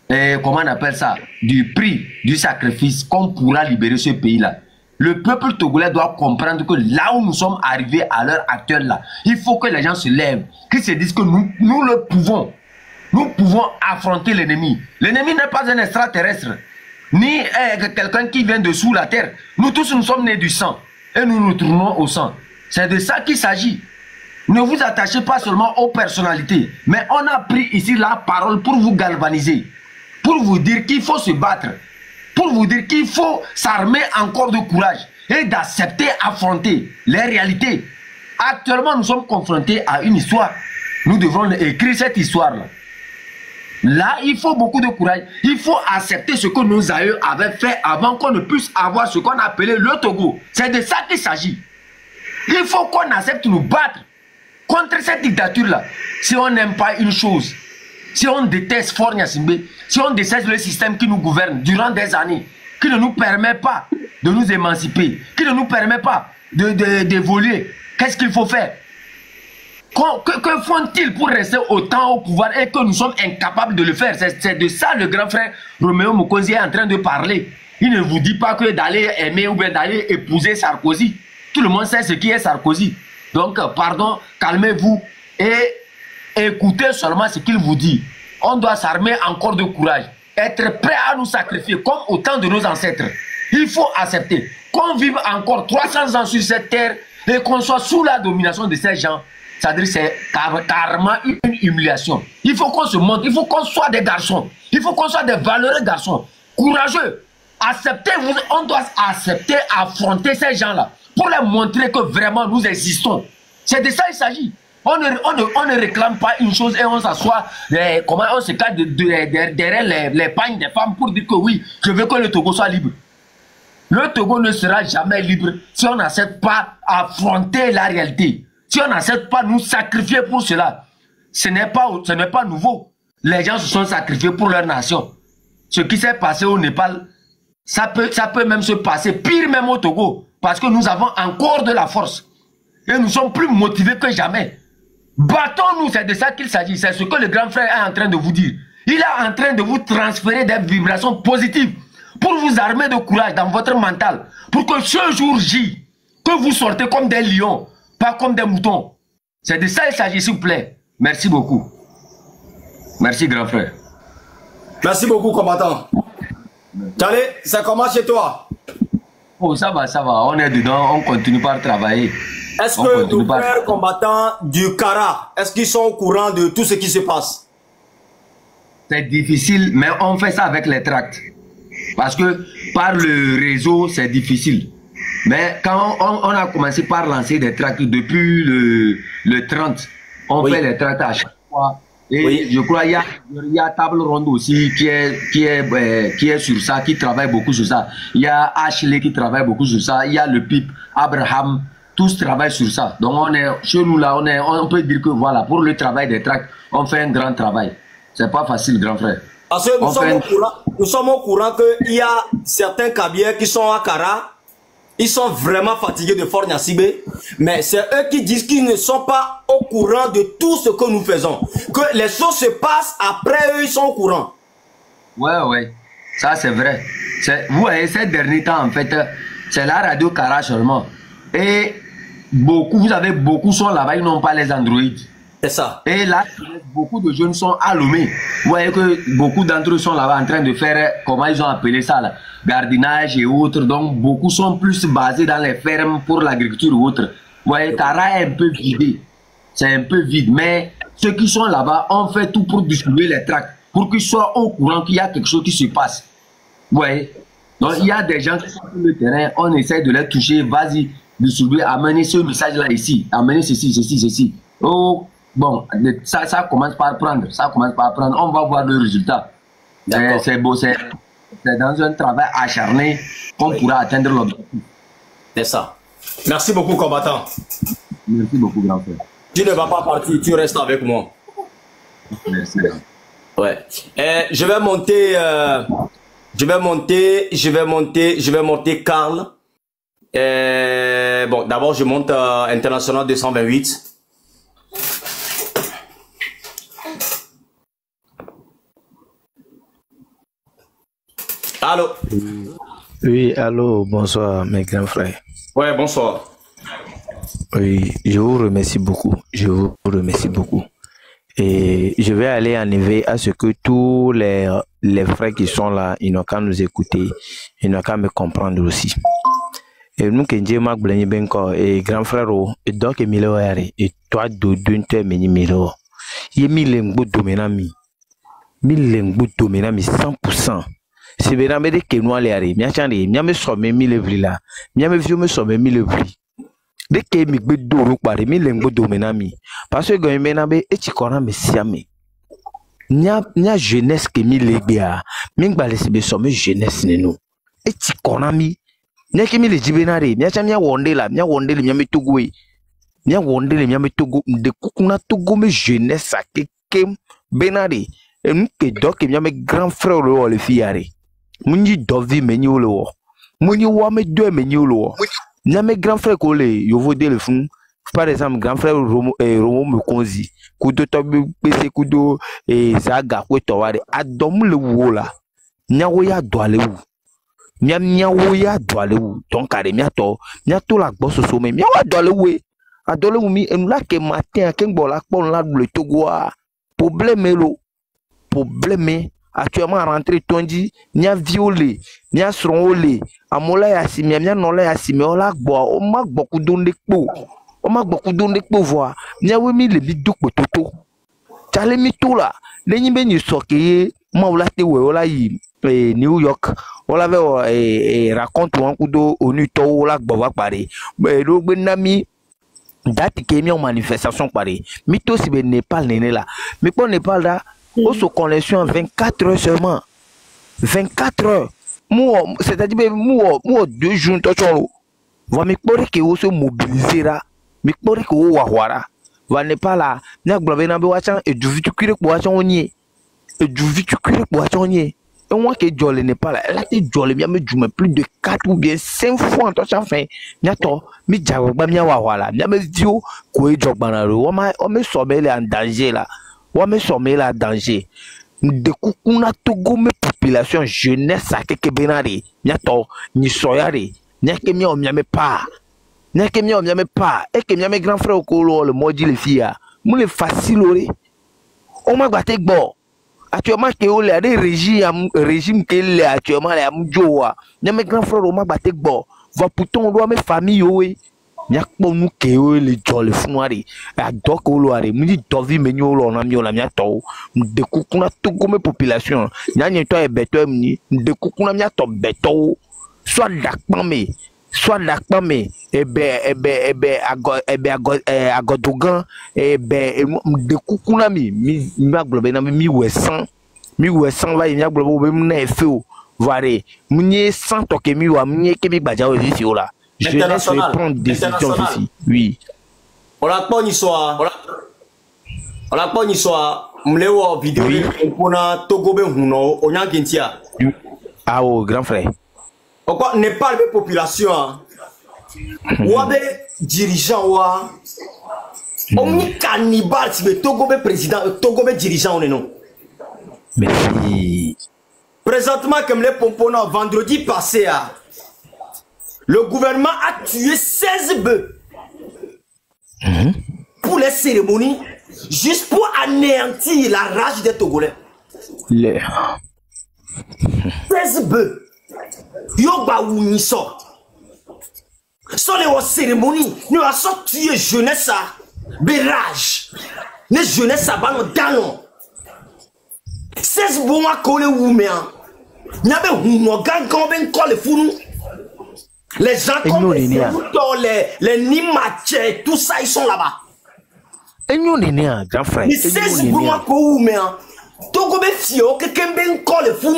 comment on appelle ça, du prix, du sacrifice qu'on pourra libérer ce pays-là. Le peuple togolais doit comprendre que là où nous sommes arrivés à l'heure actuelle, là, il faut que les gens se lèvent, qu'ils se disent que nous le pouvons. Nous pouvons affronter l'ennemi. L'ennemi n'est pas un extraterrestre, ni quelqu'un qui vient de sous la terre. Nous tous, nous sommes nés du sang et nous nous tournons au sang. C'est de ça qu'il s'agit. Ne vous attachez pas seulement aux personnalités, mais on a pris ici la parole pour vous galvaniser, pour vous dire qu'il faut se battre, pour vous dire qu'il faut s'armer encore de courage et d'accepter, affronter les réalités. Actuellement, nous sommes confrontés à une histoire. Nous devons écrire cette histoire-là. Là, il faut beaucoup de courage. Il faut accepter ce que nos aïeux avaient fait avant qu'on ne puisse avoir ce qu'on appelait le Togo. C'est de ça qu'il s'agit. Il faut qu'on accepte de nous battre contre cette dictature-là. Si on n'aime pas une chose, si on déteste Faure Gnassingbé, si on déteste le système qui nous gouverne durant des années, qui ne nous permet pas de nous émanciper, qui ne nous permet pas d'évoluer, qu'est-ce qu'il faut faire? Que font-ils pour rester autant au pouvoir et que nous sommes incapables de le faire? C'est de ça le grand frère Roméo Mukonzi est en train de parler. Il ne vous dit pas que d'aller aimer ou bien d'aller épouser Sarkozy. Tout le monde sait ce qui est Sarkozy. Donc, pardon, calmez-vous et écoutez seulement ce qu'il vous dit. On doit s'armer encore de courage, être prêt à nous sacrifier comme au temps de nos ancêtres. Il faut accepter qu'on vive encore 300 ans sur cette terre et qu'on soit sous la domination de ces gens. C'est-à-dire c'est carrément une humiliation. Il faut qu'on se montre, il faut qu'on soit des garçons. Il faut qu'on soit des valeureux garçons, courageux. Acceptez, on doit accepter, affronter ces gens-là pour leur montrer que vraiment nous existons. C'est de ça qu'il s'agit. On ne réclame pas une chose et on s'assoit, comment on se cache derrière les pagnes des femmes pour dire que oui, je veux que le Togo soit libre. Le Togo ne sera jamais libre si on n'accepte pas affronter la réalité. Si on n'accepte pas nous sacrifier pour cela. Ce n'est pas nouveau. Les gens se sont sacrifiés pour leur nation. Ce qui s'est passé au Népal, ça peut même se passer pire même au Togo. Parce que nous avons encore de la force. Et nous sommes plus motivés que jamais. Battons-nous, c'est de ça qu'il s'agit. C'est ce que le grand frère est en train de vous dire. Il est en train de vous transférer des vibrations positives pour vous armer de courage dans votre mental. Pour que ce jour J, que vous sortez comme des lions, pas comme des moutons. C'est de ça qu'il s'agit, s'il vous plaît. Merci beaucoup. Merci, grand frère.
Merci beaucoup, combattant. Allez, ça commence chez toi.
Oh, ça va, on est dedans, on continue par travailler.
Est-ce que nos frères combattants du Kara, est-ce qu'ils sont au courant de tout ce qui se passe?
C'est difficile, mais on fait ça avec les tracts. Parce que par le réseau, c'est difficile. Mais quand on a commencé par lancer des tracts depuis le 30, on fait les tracts à chaque fois. Et je crois qu'il y a Table Ronde aussi qui est sur ça, qui travaille beaucoup sur ça. Il y a Ashley qui travaille beaucoup sur ça. Il y a le PIP, Abraham, tous travaillent sur ça. Donc on est chez nous là, on peut dire que voilà, pour le travail des tracts, on fait un grand travail. C'est pas facile, grand frère.
Parce que nous sommes au courant qu'il y a certains Kabyles qui sont à Kara. Ils sont vraiment fatigués de Faure Gnassingbé, mais c'est eux qui disent qu'ils ne sont pas au courant de tout ce que nous faisons. Que les choses se passent après eux, ils sont au courant.
Ouais, ça c'est vrai. Vous voyez, ces derniers temps, en fait, c'est la radio Kara seulement. Et vous avez beaucoup sont là-bas, ils n'ont pas les Android.
C'est ça.
Et là, beaucoup de jeunes sont à Lomé. Vous voyez que beaucoup d'entre eux sont là-bas en train de faire, comment ils ont appelé ça là, gardinage et autres. Donc, beaucoup sont plus basés dans les fermes pour l'agriculture ou autre. Vous voyez, Kara est un peu vidé. C'est un peu vide. Mais ceux qui sont là-bas ont fait tout pour distribuer les tracts, pour qu'ils soient au courant qu'il y a quelque chose qui se passe. Vous voyez. Donc, il y a des gens qui sont sur le terrain, on essaie de les toucher, vas-y, distribuer, amener ce message-là ici, amener ceci. Oh, bon, ça commence par prendre, on va voir le résultat. C'est beau, c'est dans un travail acharné qu'on pourra atteindre l'objectif.
C'est ça. Merci beaucoup, combattant.
Merci beaucoup, grand frère.
Tu ne vas pas partir, tu restes avec moi.
Merci.
Ouais. Je vais monter Karl. Bon, d'abord, je monte International 228. Allô?
Oui, allô, bonsoir mes grands frères.
Ouais, bonsoir.
Oui, je vous remercie beaucoup. Et je vais aller en éveil à ce que tous les frères qui sont là, ils n'ont qu'à nous écouter, ils n'ont qu'à me comprendre aussi. Et nous, et grand frère, et donc, et toi, d'un te meni milo. Il y a 100%. C'est bien mais que nous aller miame somme mi levli là miame vieux me somme mi levli de que mi gbe doro pare mi lengbo domenami parce que go menabe e ti kona me siame nya jeunesse que mi legbia mi gbale se be somme jeunesse ne no e ti kona mi nya ke mi le jibenare nya cha mi wonde le miame togo miame togo de kukuna togo me jeunesse a ke benare et nous que donc il y a mes grands frères le fiare muni dovi menyo le wo muni wa me deux menyo le wo il y a mes grands frères collé yo vodé le fond par exemple grand frère Romo Mukonzi kudo to pese kudo zaga ko to ware adom le wo la nyawo ya do ale wu nyawo ya do ale wu donc are miato la gbo soso me miawo do ale wu adole wu mi en la ke matin ke ngbo la pon la le Togo problème actuellement rentré tondi nya violé nya sronolé amola ya simia nya nola ya simia ola gbo o ma gbo kudo ndekpo voir nya we mi le bi dukpo toto chale mi to la lenyi be ni soke ma ola te we ola yi New York ola ve raconte wan kudo onu to ola gbo wa pare do gbe na mi date qui est mis en manifestation pareil. Mito si ben Népal n'est là. Mais pour Népal là, on se connexion 24 heures seulement. 24 heures. Moi, c'est-à-dire moi 2 jours tout ça. Va me porter que on se mobiliser là. Me porter que on wahwara. Va Népal là, n'a globé na be wachan et du vitu kire ko wachan onye. Et du vitu kire ko wachan onye. Et moi que Jolé n'est pas là. Elle a été Jolé bien me jume plus de 4 ou bien 5 fois en tout ça fin. Nyato mi jago ba mia wala. Mia me dio ko e jogbanaro. O me sommer en danger là. O me sommer là danger. De kukuna Togo me population jeunesse a keke benari. Nyato ni soyari. Nyake mi o mia me pa. Nyake mi o mia me pa. E ke mia me grand frère ko le modi le fia. Mo le facile ore. O ma gba te gbo. Actuellement que on a des régime que les actuellement les amjoa n'y mes grands frères au ma batte bo va pourtant on doit mes familles oui n'y pour nous que les jolly fouari à doc au loire me dit dovi menyo lo na mi o la mi ato de kukuna to comme population n'y a toi et beto ni de kukuna mi ato beto soit dakpame ebe agodogan de kukuna mi aglobe na mi wesan va mi aglobe be na efeo vare munye sans toke mi wa munye ke mi gbaja o ici o la je laisse prendre décision ici oui
on la pas ni soir mlewo vidéo pona Togo be huno onyangentia
ah oh grand frère
pourquoi n'est pas la population ou des dirigeants ou on est cannibale si le Togo est président Togo est dirigeant on est non
mais
présentement comme les pompons vendredi passé le gouvernement a tué 16 bœufs pour les cérémonies juste pour anéantir la rage des Togolais 16 bœufs Yoba ou Niso. Sur les cérémonies, nous avons sorti jeunesse à Berage. Les jeunesses à Banon Danon. 16 bons à coller ou bien. N'y avait un gang comme colle fou. Les gens comme les Nimache, tout ça, ils sont là-bas.
Et nous, on est grand frère.
Les 16 bons à coller ou bien. Tout comme fio, quelqu'un ben colle fou.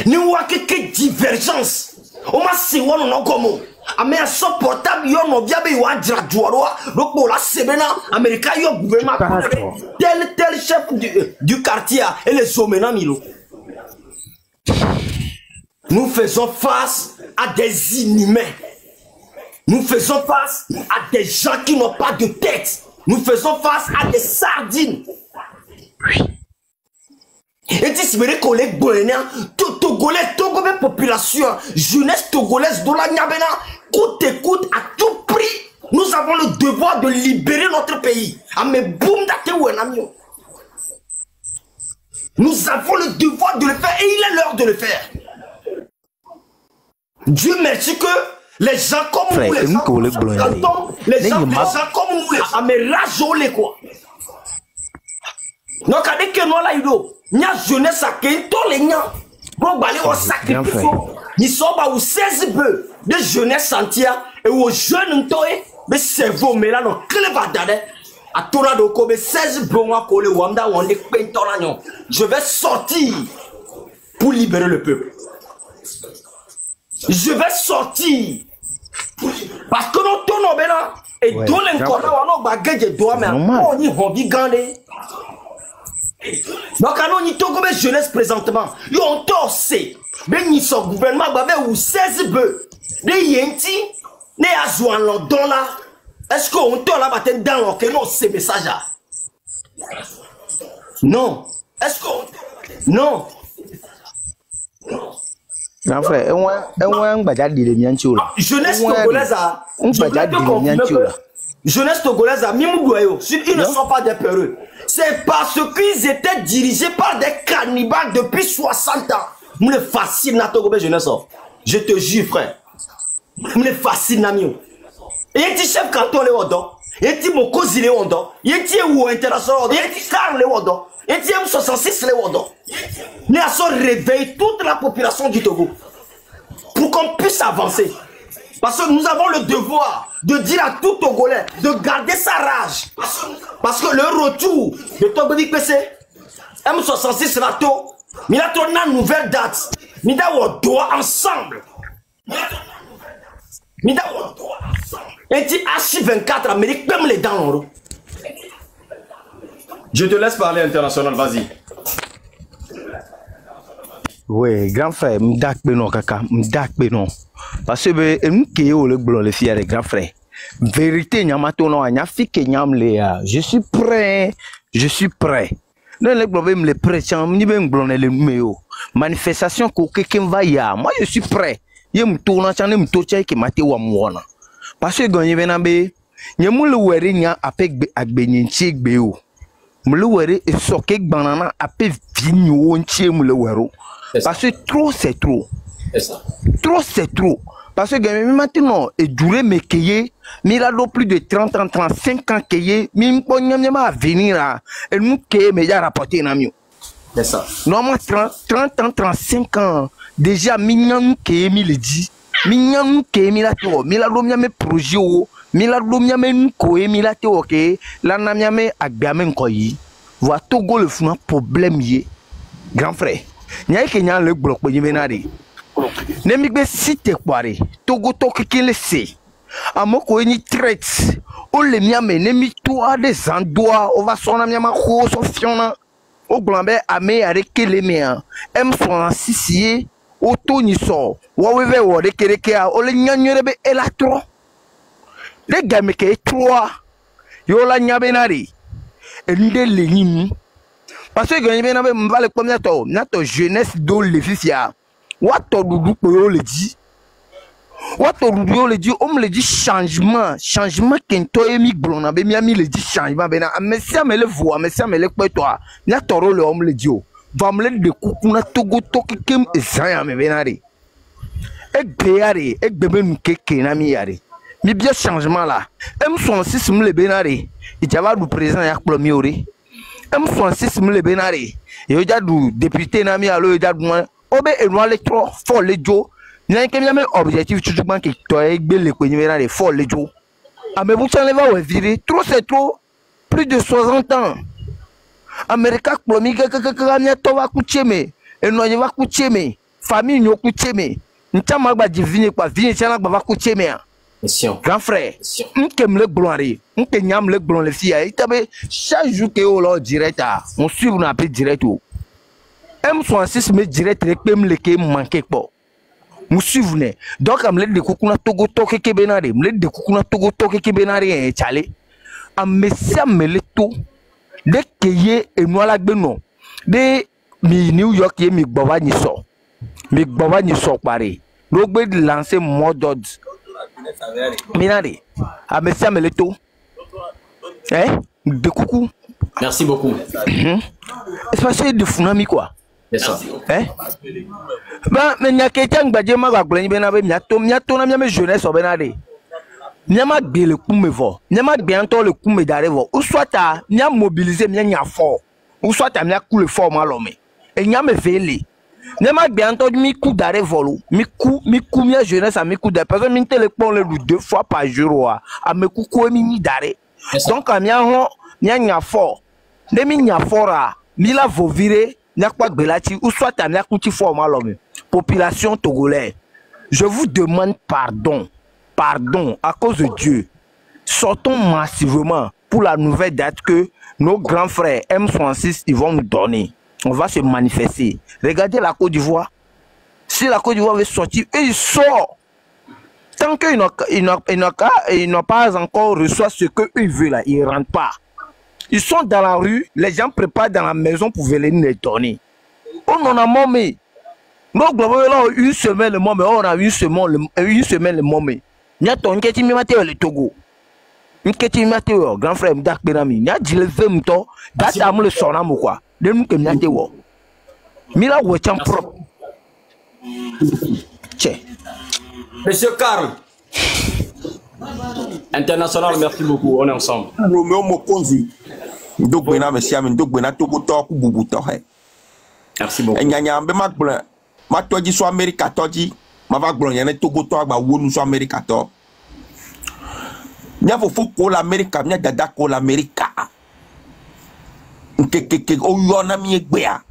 Nous avons quelques divergences. On m'a si on a comme mais insupportable yo no bien be wa dra duoro donc pour la semaine américain yo gouvernement tel chef du quartier et les hommes na milo. Nous faisons face à des inhumains. Nous faisons face à des gens qui n'ont pas de tête. Nous faisons face à des sardines. Et si vous voulez collègues Togolais, Togolais population, jeunesse togolaise de la Niabena, coûte et coûte à tout prix, nous avons le devoir de libérer notre pays. Nous avons le devoir de le faire et il est l'heure de le faire. Dieu merci que les gens comme nous, les gens comme nous, mais rajolés quoi. Donc, avec que nous là, il y a jeunesse à qui tous les gens vont aller au sacrifice. Ils sont pas aux 16 bœufs de jeunesse entière et aux jeunes mais cerveau mais là non clé va d'aller à tourner de comme 16 bœufs à coller wanda on est pentolagnon. Je vais sortir pour libérer le peuple. Je vais sortir parce que nous tournons maintenant Et d'où l'incorda, on a gagné doigt, mais on y a gagné. Donc, on y a une jeunesse présentement. Yo, on torsé. Mais ni son gouvernement, bah, ou 16 bœufs. Les yenti, les azouan l'ordon là. Est-ce qu'on te la batte dans l'orque? Non, ces messages-là. Non. Est-ce qu'on. Non.
Grand frère,
jeunesse togolaise a. Jeunesse togolaise a Mimoudouayo. Ils ne sont pas des peureux. C'est parce qu'ils étaient dirigés par des cannibales depuis 60 ans. Nous les fascine na Togobé jeunesse. Je te jure, frère. Nous les fascine na mieux. Et un petit chef canton le wodon. Et un petit mokozi le wodon. Et un petit ou international. Et un petit car le wodon. Et un petit M66 le wodon. Nous avons réveillé toute la population du Togo. Pour qu'on puisse avancer. Parce que nous avons le devoir de dire à tout Togolais de garder sa rage. Parce que le retour de Togo PC, M66 Rato, il a tourné une nouvelle date. Il a doigt ensemble. Et dit H24 Amérique, même les dents. Je te laisse parler international, vas-y.
Oui, grand frère, m'dak benon kaka, m'dak benon. Parce que nous qui le blanc les filles grand frère. Vérité nyamato no anya fike nyam le je suis prêt, je suis prêt. Non les problèmes les prêts, ni ben blanc les meo. Manifestation ko quelqu'un va ya, moi je suis prêt. Ye m'tourna chane m'tocha ki mate wa mwana. Parce que gagné benabe, nyamou le were nya apek agbenyenchi gbeo. M'le were e sokek banana apek vigno onchi m'le wero. Parce que trop c'est trop. Trop c'est trop. Parce que maintenant, et duré me cueillir, mais il a plus de 30 ans, 35 ans cueillir, mais il à venir là. Et nous cueillir, mais il a rapporté un mieux.
C'est ça.
Normalement, 30 ans, 35 ans, déjà, mignon cueillir, mi le dit. Mignon cueillir, mi la to, mi la lomia me projet, mi la lomia me nkoe, mi la to, ok, la namia me agbiame nkoyi. Voilà, Togo le fou, problème yé. Grand frère. Nya ke nya le bloc pe yibenari nemigbe site kware Togo to kekele se amoko ni traite o le miame nemi to a des endroits on va sona miama ko so fiona o glambe ame are kele mea M66 o to ni so wo weve wo de kereke a o le nyanyore be elatro le game ke 3 yo la nyabenari ende le nyini. Parce que je vais le premier tour, notre jeunesse de l'efficia. What doudou pour le dit? What doudou le dit? On me le dit changement qu'un toi émi blonde, bien mis le dit changement. Ben, monsieur me le voit, monsieur me le quoi toi? Notre rôle on me le dit. Va me le de coucou na Togo toki kem ezaya me benari. Et béari, et bébé nous keke na miari. Mais bien changement là. M66 me le benari. Il y a du président yak plomiori. M66 me le benari. Il y a du député nami alo il y a du obe et les trois fort les jo. N'a qu'un même objectif tout le qui toi et le benari fort les jo. Ah mais vous savez va virer trop c'est trop plus de 60 ans. America plomi que to va kucheme et no va kucheme famille no kucheme. Ntama ba divine quoi vient tiens va kucheme. Grand frère, on me le gloire, on te nyam le gloire les filles. Chaque jour que on leur direct, on suit on appelle direct. M66 me direct les me le manqué pas. Nous suivons. Donc am le de kukuna Togo toke ke benare, me le de kukuna Togo toke ke benare et chale. Am mesia me le to. De keye et moi la beno. De mi New York ye mi baba ni so. Mi baba ni so pare. Donc de lancer mode Minari, à monsieur Meleto. De coucou.
Merci beaucoup.
C'est parce que de Funami quoi.
C'est ça.
Ben, mais il y a quelqu'un qui m'a dit que na jeunesse au Benade. Nyama bien le coup me va. Nyama bientôt le coup me d'arriver. Ou soit ta nya mobiliser nya fort. Ou soit ta nya coup le fort malomé. Et nya me veiller. N'ema bien entendu mi coup d'arrêt volo, mi coup mi jeunesse à mi coup de personne mi téléphone le 2 fois par jour à me coup mi d'arrêt. Donc à nya fort. De mi nya fort à mi la vo virer nya quoi belati ou soit à nya couti fort malhomme. Population togolaise, je vous demande pardon à cause de Dieu. sortons massivement pour la nouvelle date que nos grands frères M66 ils vont nous donner. On va se manifester. Regardez la Côte d'Ivoire. Si la Côte d'Ivoire veut sortir, ils sortent. Tant qu'ils n'ont pas encore reçu ce qu'ils veulent, là, ils ne rentrent pas. Ils sont dans la rue, les gens préparent dans la maison pour venir les donner. On en a momé. Nous avons une semaine le moment, on a une semaine le moment. Nous avons le Togo. Nous avons grand frère Mdak Benami. Nous avons le Vemto, nous le Sonam ou quoi. Nous avons Mila Wacham propre.
Monsieur Karl. International, merci beaucoup. On est ensemble.
Roméo Mokonzi. Merci beaucoup. Ma toji so America toji ma va gbon yan Togo to agba wonu so America to nya fo ko l'America nya dada ko l'America nke o yo na mi egbe a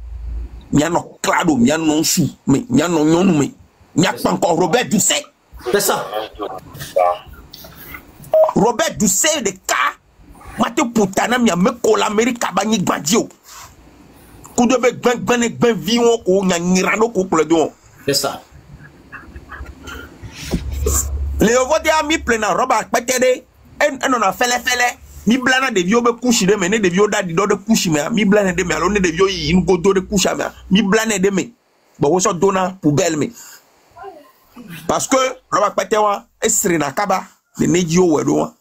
nya no clado nya no su me nya no nyonu me nya pa encore Robert Dussé
c'est ça
Robert Dussé de ka mate putana mi me ko l'America ba nyi gbadio ku de be gban vi won ko nya nyira no ko pledo
c'est ça
le vote a mi plena roba petede en on a fele mi blana de vio be kushi de me ne de vio da di do de kushi me mi blana de me alo ne de vio yi ngo do de kusha me mi blana de me bo wo so dona poubelle me parce que roba petewa esri na kaba de neji o wedo wa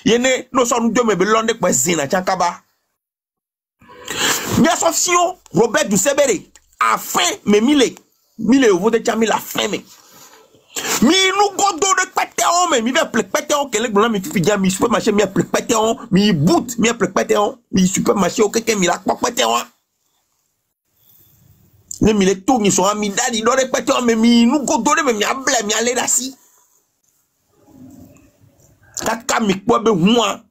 yene no so ndo me be londe kwa zina chakaba mi association Robert Dussébéré a fait me mille vote chami la fin me mi nous godo de pétéon mais mi va pétéon que les blancs mi fi mi super marché mi pétéon mi boot mi pétéon mi super marché o quelqu'un mi la pétéon ne mi les tourni sont mi dadi do de pétéon mais mi nous godo de mi ablé mi aller dasi kaka mi kwa be huwa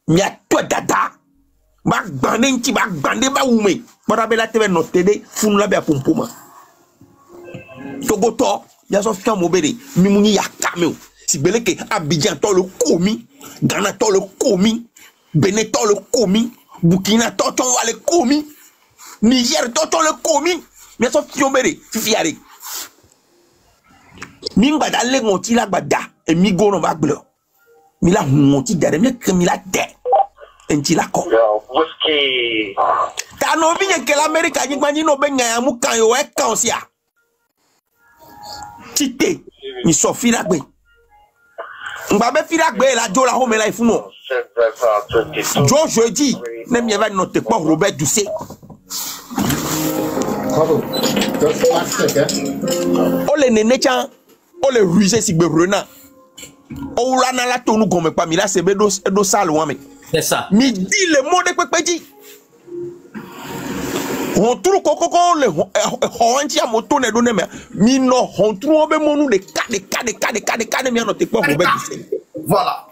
mi a toi dada ba gbande nti ba gbande ba wume bara be la tebe no tede funu la be pompoma Togo to ya so fian mo bere mi muni ya kameo si bele ke Abidjan to le komi Ghana to le komi Benin to le komi Burkina to wa le komi Niger to le komi mi so fian bere fifiare mi ngba le ngoti la gbada e mi go no ba gblo mi la ngoti dare mi ke mi la de enti la ko ta no bi ke l'Amérique ni gba ni no be nya mu kan yo e kan sia tite ni so firagbe ngba be firagbe la jo la ho me la ifuno jo jeudi ne mi va noter pas Robert Dussé o le nene chan o le ruise sigbe rena o la na la tonu gome pa mi la se be do sal wa me
c'est ça
mi dit le mot de pepeji on trouve koko le honti a moto ne do ne me mi no on trouve be monu de kade mi anote po Robert Dussé
voilà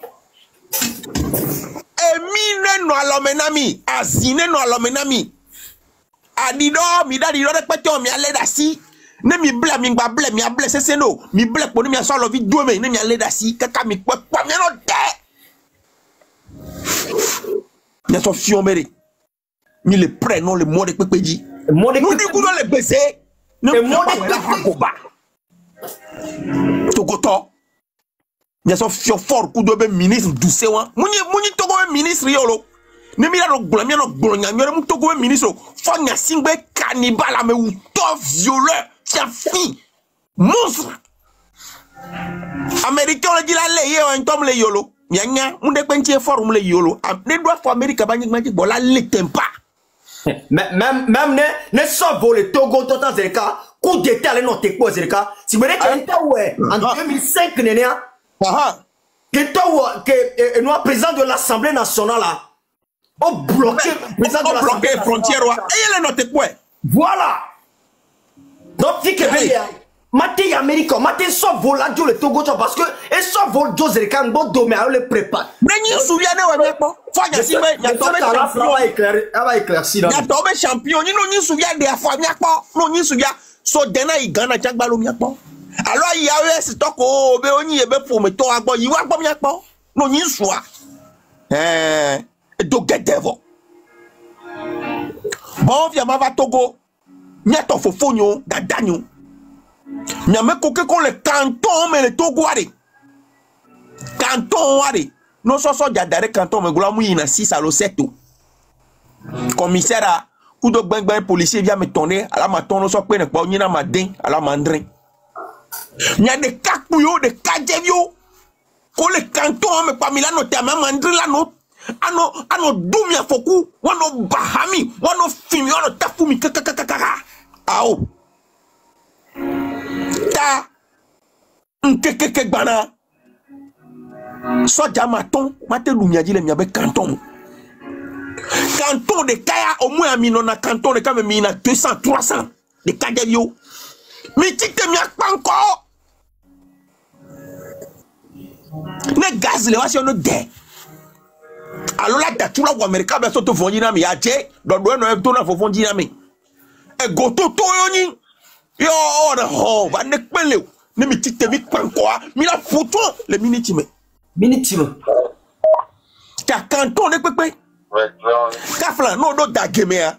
e mi ne no alomenami azine no alomenami adido mi dadi do repete o mi ale dasi ne mi bla mi gba bla mi able sese no mi bla po ni mi so lo vi do me ne mi ale dasi kaka mi po mi no de ne so fiomere mi le prénom le mot de pepeji nous dit le baiser le mot de la hakoba Togoto ya so fio fort ku do be ministre Dussé wa muni Togo ministre yolo ne mi la no gbolo mi no gbolo nya nyore mu Togo ministre fo nya singbe cannibale me ou to violeur tia fi monstre américain le dit la le ye en tom le yolo nya mu de pentie fort mu le yolo ne doit for Amérique ba nyi bola le tempa
même ne sauve le Togo tout en zerka coup d'état le noté quoi zerka si vous êtes en 2005 nénia que nous président de l'Assemblée nationale là au bloqué président de l'Assemblée
frontière et le noté quoi
voilà donc si que Mati Américain, Mati sauve la Dieu le Togo parce que et sauve Dieu zerka bon domaine le prépare
Brenny souviens de ouais bon faut y a
va éclaircir
ya tobe champion ni no ni souviens de afọ mi apo no ni souviens so dena igana jagbalo mi apo alors il y a eu ce toko be oni ebe fo me to agbo yi wa gbo mi apo no nyi soa do gedevo bon via ma va Togo nyato fofonyo dadanyo nyame koke ko le canton mais le Togo are canton are no so jadare canton me gula mu yina 6 à lo 7 commissaire a kudo gbengben policier via me tonner ala ma ton no so pe ne pa nyina ma den ala mandrin nya de kakuyo de kajevio ko le canton me pa milano te ma mandrin la no ano dumia foku wano bahami wano fimi wano tafumi kakakakaka ao ta nkekeke gbana soja maton mate lumia jile miabe canton de kaya au moins amino na canton de kame mina 200 300 de kajevio mi tite mi akpanko ne gaz le wasi ono de alors la tatula wa America be so to fonji na mi ya che do no to na fonji na mi e go to yoni yo ona ho va ne pele ne mi tite mi kwanko mi la photo le minute me ta canton ne pepe kafla no do dagemea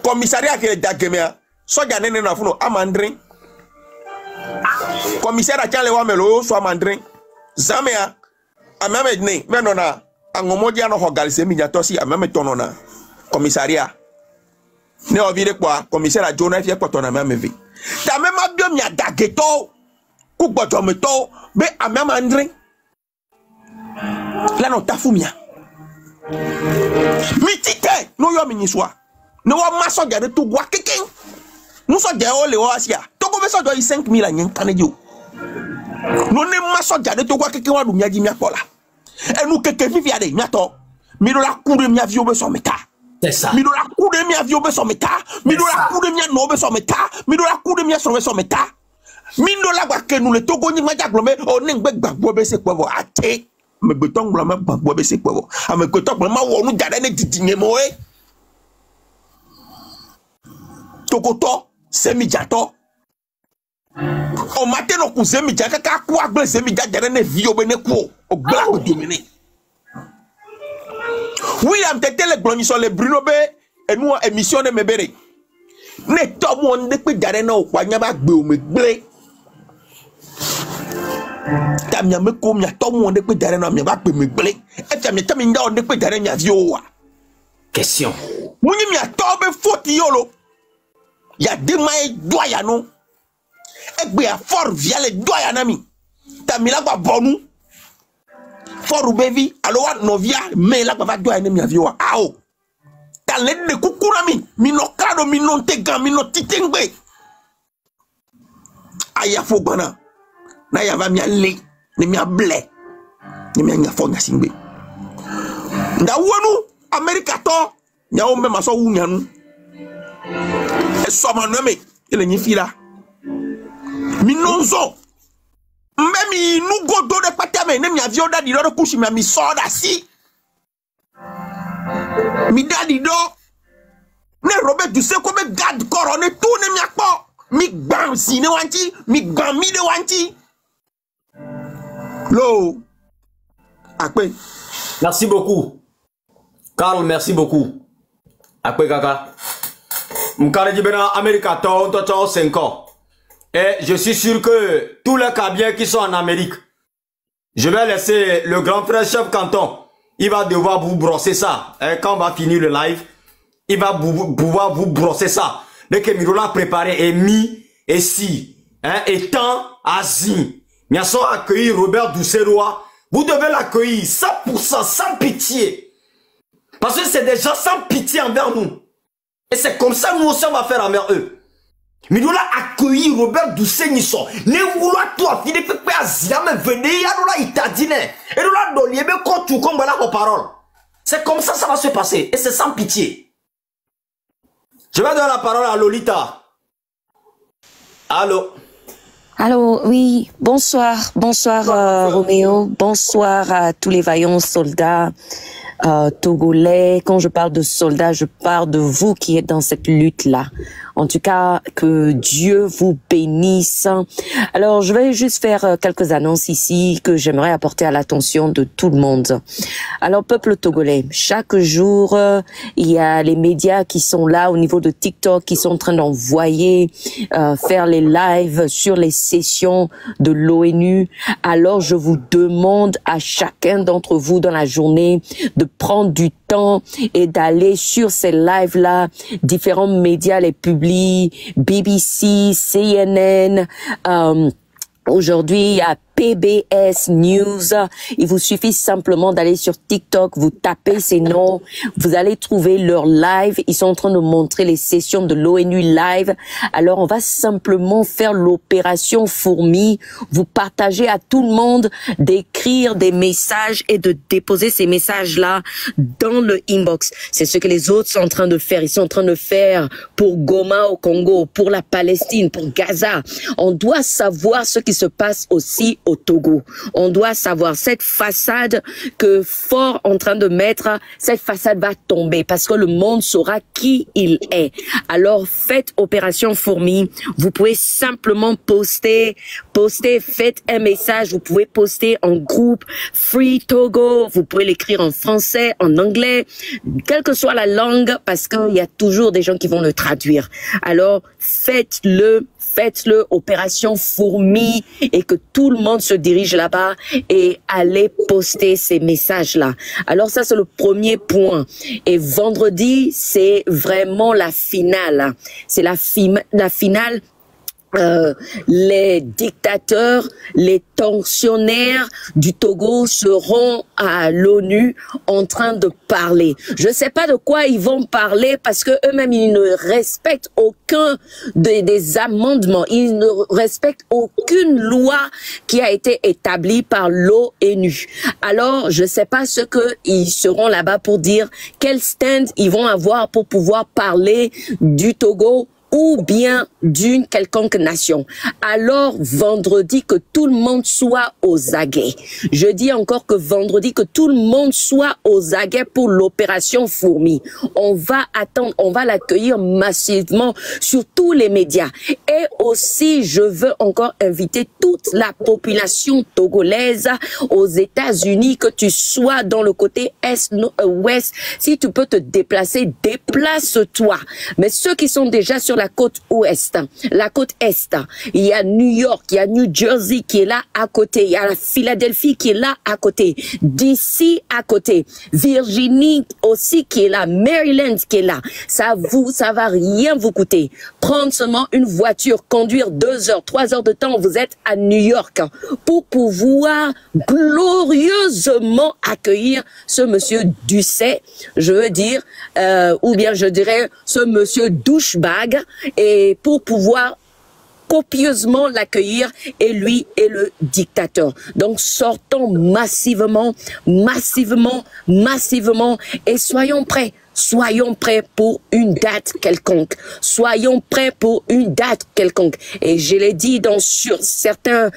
commissariat ke dagemea soja nene na funo amandrin commissaire a le wa melo so amandrin zamea amame ne menona angomodia no hogalise mi nyatosi amame tonona commissariat ne ovire kwa commissaire a jona fie potona mamevi ta mema bio mi adageto ku gbojo mi to be amame andrin la no tafumia mi tite no yo mi niswa no wa maso jare to gwa keken no so je o le o asia to go be so do 5000 anyen kanejo no ne maso jare to gwa keken wa du miaji mi apola enu keke vivia de miato mi do la cour mi avio be so meta c'est ça mi do la cour mi avio be so meta mi do la cour mi no be so meta mi do la cour mi so be so meta mi do la gwa kenu le to go ni ma jaglome o ne ngbe gbagbo be se povo ate me beton glo ma gbagbo be se povo ame ko to ma wonu jade ne didinye mo e tokoto semi jato o mateno ku semi jaka ka ku agbe semi jade ne vi obe ne ku o gba ko dominer William tete le gloni sur le Bruno be enu émission de mebere ne to mo nde pe jade na o kwa nya ba gbe o me gble tamia me ko mia to mo nde pe jade na mia ba pe me gble e tamia nda o nde pe jade mia vi o wa question muni mia to be foti yolo ya de mai doya no egbe a for via le doya na mi tamila gba bonu for bevi alo wa novia me la gba doya na mi avio ao ta le de kukura mi no kado mi no tega mi no titengbe aya fo gbana na ya va mi ale ni mi able ni mi anya fo nya singbe nda wonu America to nya o me maso wu nyanu e so ma no me ele nyi fila mi nonzo mbe mi nu godo de patame ne mi avio da di do kushi mi soda si mi dadi do ne Robert du se ko be gad korone tout ne mi akpo mi gbam si ne wanti mi gbam mi de wanti lo akpe
merci beaucoup Carl, merci beaucoup akpe kaka M'kare dibena America to 5 ans. Et je suis sûr que tous les Cabiens qui sont en Amérique, je vais laisser le grand frère chef canton. Il va devoir vous brosser ça. Et quand on va finir le live, il va pouvoir vous brosser ça. Dès que Miro l'a préparé et mis et si, et tant Asie. Nous avons accueilli Robert Douceroy. Vous devez l'accueillir 100% sans pitié. Parce que c'est des gens sans pitié envers nous. Et c'est comme ça nous aussi on va faire envers eux. Mais nous l'avons accueilli Robert Doucet Nisson. Ne vouloir toi, Philippe Péazia, mais venez, il t'a dit, et nous l'avons donné, mais quand tu comprends la parole. C'est comme ça ça va se passer. Et c'est sans pitié. Je vais donner la parole à Lolita. Allô?
Allô, oui, bonsoir, Roméo, bonsoir à tous les vaillants soldats togolais. Quand je parle de soldats, je parle de vous qui êtes dans cette lutte-là. En tout cas, que Dieu vous bénisse. Alors, je vais juste faire quelques annonces ici que j'aimerais apporter à l'attention de tout le monde. Alors, peuple togolais, chaque jour, il y a les médias qui sont là au niveau de TikTok, qui sont en train d'envoyer, faire les lives sur les sessions de l'ONU. Alors, je vous demande à chacun d'entre vous dans la journée de prendre du temps et d'aller sur ces lives-là. Différents médias les publient, BBC, CNN, aujourd'hui, il y a PBS News. Il vous suffit simplement d'aller sur TikTok, vous tapez ces noms, vous allez trouver leur live. Ils sont en train de montrer les sessions de l'ONU live. Alors, on va simplement faire l'opération fourmi. Vous partagez à tout le monde d'écrire des messages et de déposer ces messages-là dans le inbox. C'est ce que les autres sont en train de faire. Ils sont en train de faire pour Goma au Congo, pour la Palestine, pour Gaza. On doit savoir ce qui se passe aussi au Togo. On doit savoir cette façade que Fort en train de mettre, cette façade va tomber parce que le monde saura qui il est. Alors faites opération fourmi. Vous pouvez simplement poster, faites un message. Vous pouvez poster en groupe Free Togo. Vous pouvez l'écrire en français, en anglais, quelle que soit la langue, parce qu'il y a toujours des gens qui vont le traduire. Alors faites-le, opération fourmi, et que tout le monde se dirige là-bas et allez poster ces messages-là. Alors ça, c'est le premier point. Et vendredi, c'est vraiment la finale. C'est la finale. Les dictateurs, les tensionnaires du Togo seront à l'ONU en train de parler. Je ne sais pas de quoi ils vont parler parce que eux-mêmes ils ne respectent aucun des amendements, ils ne respectent aucune loi qui a été établie par l'ONU. Alors je ne sais pas ce que ils seront là-bas pour dire, quel stand ils vont avoir pour pouvoir parler du Togo ou bien d'une quelconque nation. Alors, vendredi, que tout le monde soit aux aguets. Je dis encore que vendredi, que tout le monde soit aux aguets pour l'opération fourmi. On va attendre, on va l'accueillir massivement sur tous les médias. Et aussi, je veux encore inviter toute la population togolaise aux États-Unis, que tu sois dans le côté est, ouest. Si tu peux te déplacer, déplace-toi. Mais ceux qui sont déjà sur la côte ouest, la côte est, il y a New York, il y a New Jersey qui est là à côté, il y a la Philadelphie qui est là à côté, DC à côté, Virginie aussi qui est là, Maryland qui est là. Ça va rien vous coûter. Prendre seulement une voiture, conduire 2 heures, 3 heures de temps, vous êtes à New York pour pouvoir glorieusement accueillir ce monsieur Ducet, je veux dire, ou bien je dirais ce monsieur douchebag, et pour pouvoir copieusement l'accueillir, et lui est le dictateur. Donc sortons massivement, et soyons prêts. Soyons prêts pour une date quelconque. Soyons prêts pour une date quelconque. Et je l'ai dit sur certaines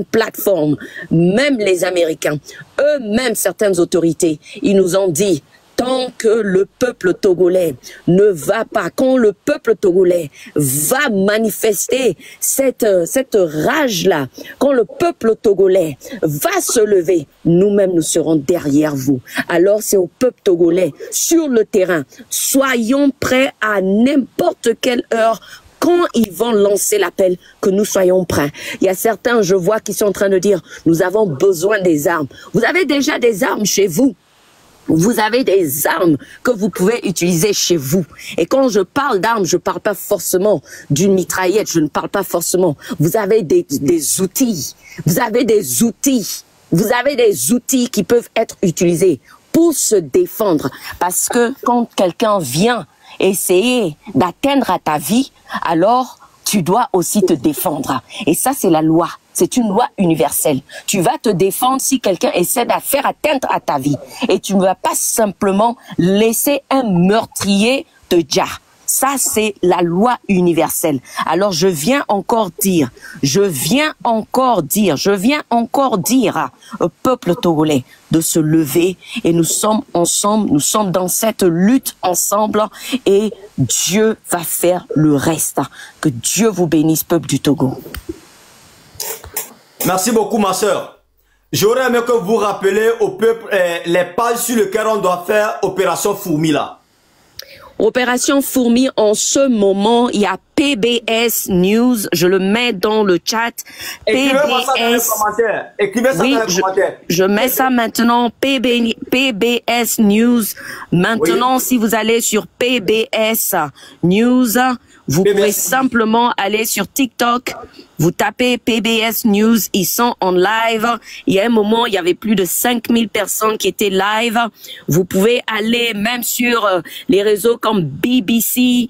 plateformes, même les Américains, eux-mêmes certaines autorités, ils nous ont dit, tant que le peuple togolais ne va pas, quand le peuple togolais va manifester cette rage-là, quand le peuple togolais va se lever, nous-mêmes nous serons derrière vous. Alors c'est au peuple togolais, sur le terrain, soyons prêts à n'importe quelle heure, quand ils vont lancer l'appel, que nous soyons prêts. Il y a certains, je vois, qui sont en train de dire, nous avons besoin des armes. Vous avez déjà des armes chez vous. Vous avez des armes que vous pouvez utiliser chez vous. Et quand je parle d'armes, je ne parle pas forcément d'une mitraillette, je ne parle pas forcément. Vous avez des outils. Vous avez des outils. Vous avez des outils qui peuvent être utilisés pour se défendre. Parce que quand quelqu'un vient essayer d'atteindre à ta vie, alors tu dois aussi te défendre. Et ça, c'est la loi. C'est une loi universelle. Tu vas te défendre si quelqu'un essaie de faire atteinte à ta vie. Et tu ne vas pas simplement laisser un meurtrier te dire. Ça, c'est la loi universelle. Alors, je viens encore dire au peuple togolais de se lever et nous sommes ensemble, nous sommes dans cette lutte ensemble et Dieu va faire le reste. Que Dieu vous bénisse, peuple du Togo.
Merci beaucoup, ma soeur. J'aurais aimé que vous rappeliez au peuple les pages sur lesquelles on doit faire Opération Fourmi là.
Opération Fourmi, en ce moment, il y a PBS News, je le mets dans le chat.
Écrivez-moi ça dans les commentaires. Écrivez ça dans les commentaires.
Je mets ça maintenant, PBS News. Maintenant, si vous allez sur PBS News, vous pouvez simplement aller sur TikTok, vous tapez PBS News, ils sont en live. Il y a un moment, il y avait plus de 5000 personnes qui étaient live. Vous pouvez aller même sur les réseaux comme BBC,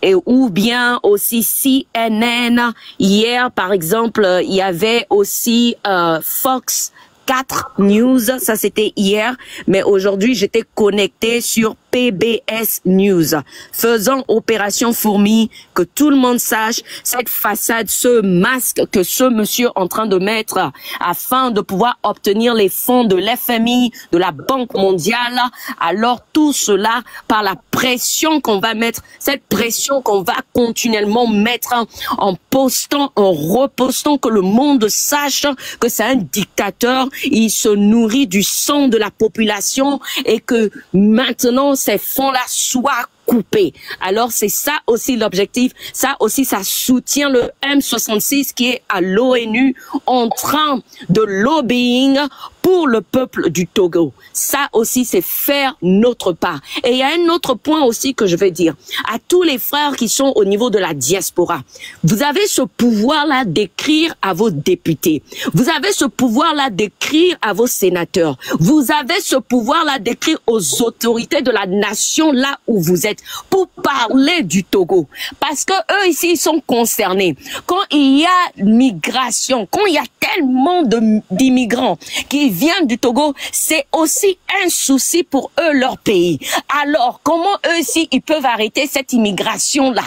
et ou bien aussi CNN. Hier, par exemple, il y avait aussi Fox 4 News, ça c'était hier, mais aujourd'hui j'étais connecté sur PBS News. Faisons Opération Fourmi, que tout le monde sache cette façade, ce masque que ce monsieur est en train de mettre afin de pouvoir obtenir les fonds de l'FMI, de la Banque mondiale. Alors tout cela par la pression qu'on va mettre, cette pression qu'on va continuellement mettre en postant, en repostant, que le monde sache que c'est un dictateur, il se nourrit du sang de la population et que maintenant ces fonds-là soient coupés. Alors c'est ça aussi l'objectif, ça aussi ça soutient le M66 qui est à l'ONU en train de lobbying pour le peuple du Togo. Ça aussi c'est faire notre part. Et il y a un autre point aussi que je vais dire à tous les frères qui sont au niveau de la diaspora. Vous avez ce pouvoir-là d'écrire à vos députés. Vous avez ce pouvoir-là d'écrire à vos sénateurs. Vous avez ce pouvoir-là d'écrire aux autorités de la nation là où vous êtes pour parler du Togo. Parce que eux ici, ils sont concernés. Quand il y a migration, quand il y a tellement d'immigrants qui viennent du Togo, c'est aussi un souci pour eux, leur pays. Alors, comment eux ici, ils peuvent arrêter cette immigration-là?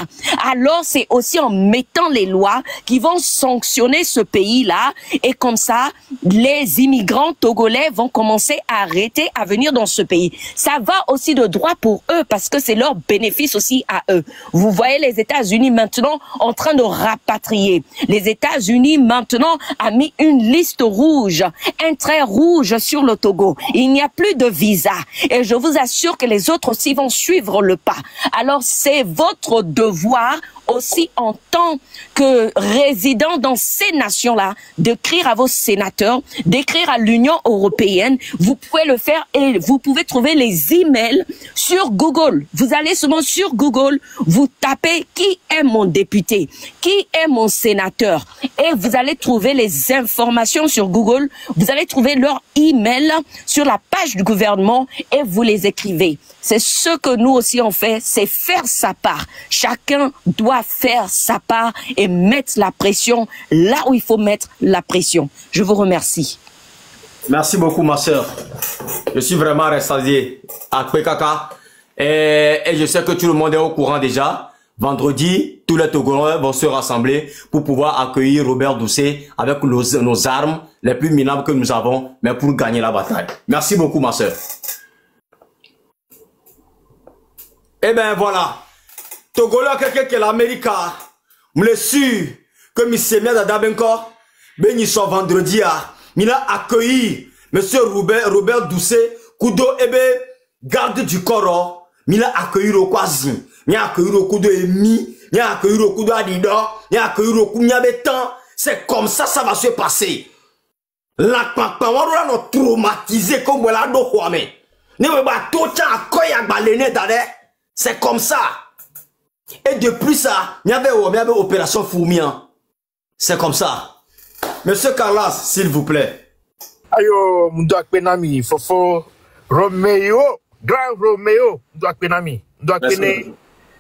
Alors, c'est aussi en mettant les lois qui vont sanctionner ce pays-là. Et comme ça, les immigrants togolais vont commencer à arrêter à venir dans ce pays. Ça va aussi de droit pour eux parce que c'est leur bénéfice aussi à eux. Vous voyez les États-Unis maintenant en train de rapatrier. Les États-Unis maintenant a mis une liste rouge, un trait rouge sur le Togo. Il n'y a plus de visa. Et je vous assure que les autres aussi vont suivre le pas. Alors c'est votre devoir aussi en tant que résident dans ces nations-là, d'écrire à vos sénateurs, d'écrire à l'Union européenne. Vous pouvez le faire et vous pouvez trouver les emails sur Google. Vous allez souvent sur Google, vous tapez qui est mon député, qui est mon sénateur et vous allez trouver les informations sur Google. Vous allez trouver leur email sur la page du gouvernement et vous les écrivez. C'est ce que nous aussi on fait, c'est faire sa part. Chacun doit faire sa part et mettre la pression là où il faut mettre la pression. Je vous remercie.
Merci beaucoup, ma soeur. Je suis vraiment rassasié à Kwekaka. Et je sais que tout le monde est au courant déjà. Vendredi, tous les Togolais vont se rassembler pour pouvoir accueillir Robert Doucet avec nos armes les plus minables que nous avons, mais pour gagner la bataille. Merci beaucoup, ma soeur. Eh ben voilà. Togolais, quelqu'un qui est l'Amérique, me le sûr que M. Dada Benko, ben ils sont vendredi, il a accueilli M. Robert Doucet, Kudo Ebe, garde du corps, il a accueilli le Kwazin, il a accueilli le Kudo Emi, il a accueilli le Kudo Adida, il a accueilli le Kudo Nyabetan. C'est comme ça, ça va se passer. La papa, on va nous traumatiser comme la do Kwame. Ne me bat tout le temps à quoi y a balené d'ailleurs. C'est comme ça. Et depuis ça, il y avait opération Fourmi. C'est comme ça. Monsieur Carlas, s'il vous plaît.
Ayo, Mdoak Penami, Fofo, Romeo, Grand Romeo, Mdoak Penami, Mdoak Penami,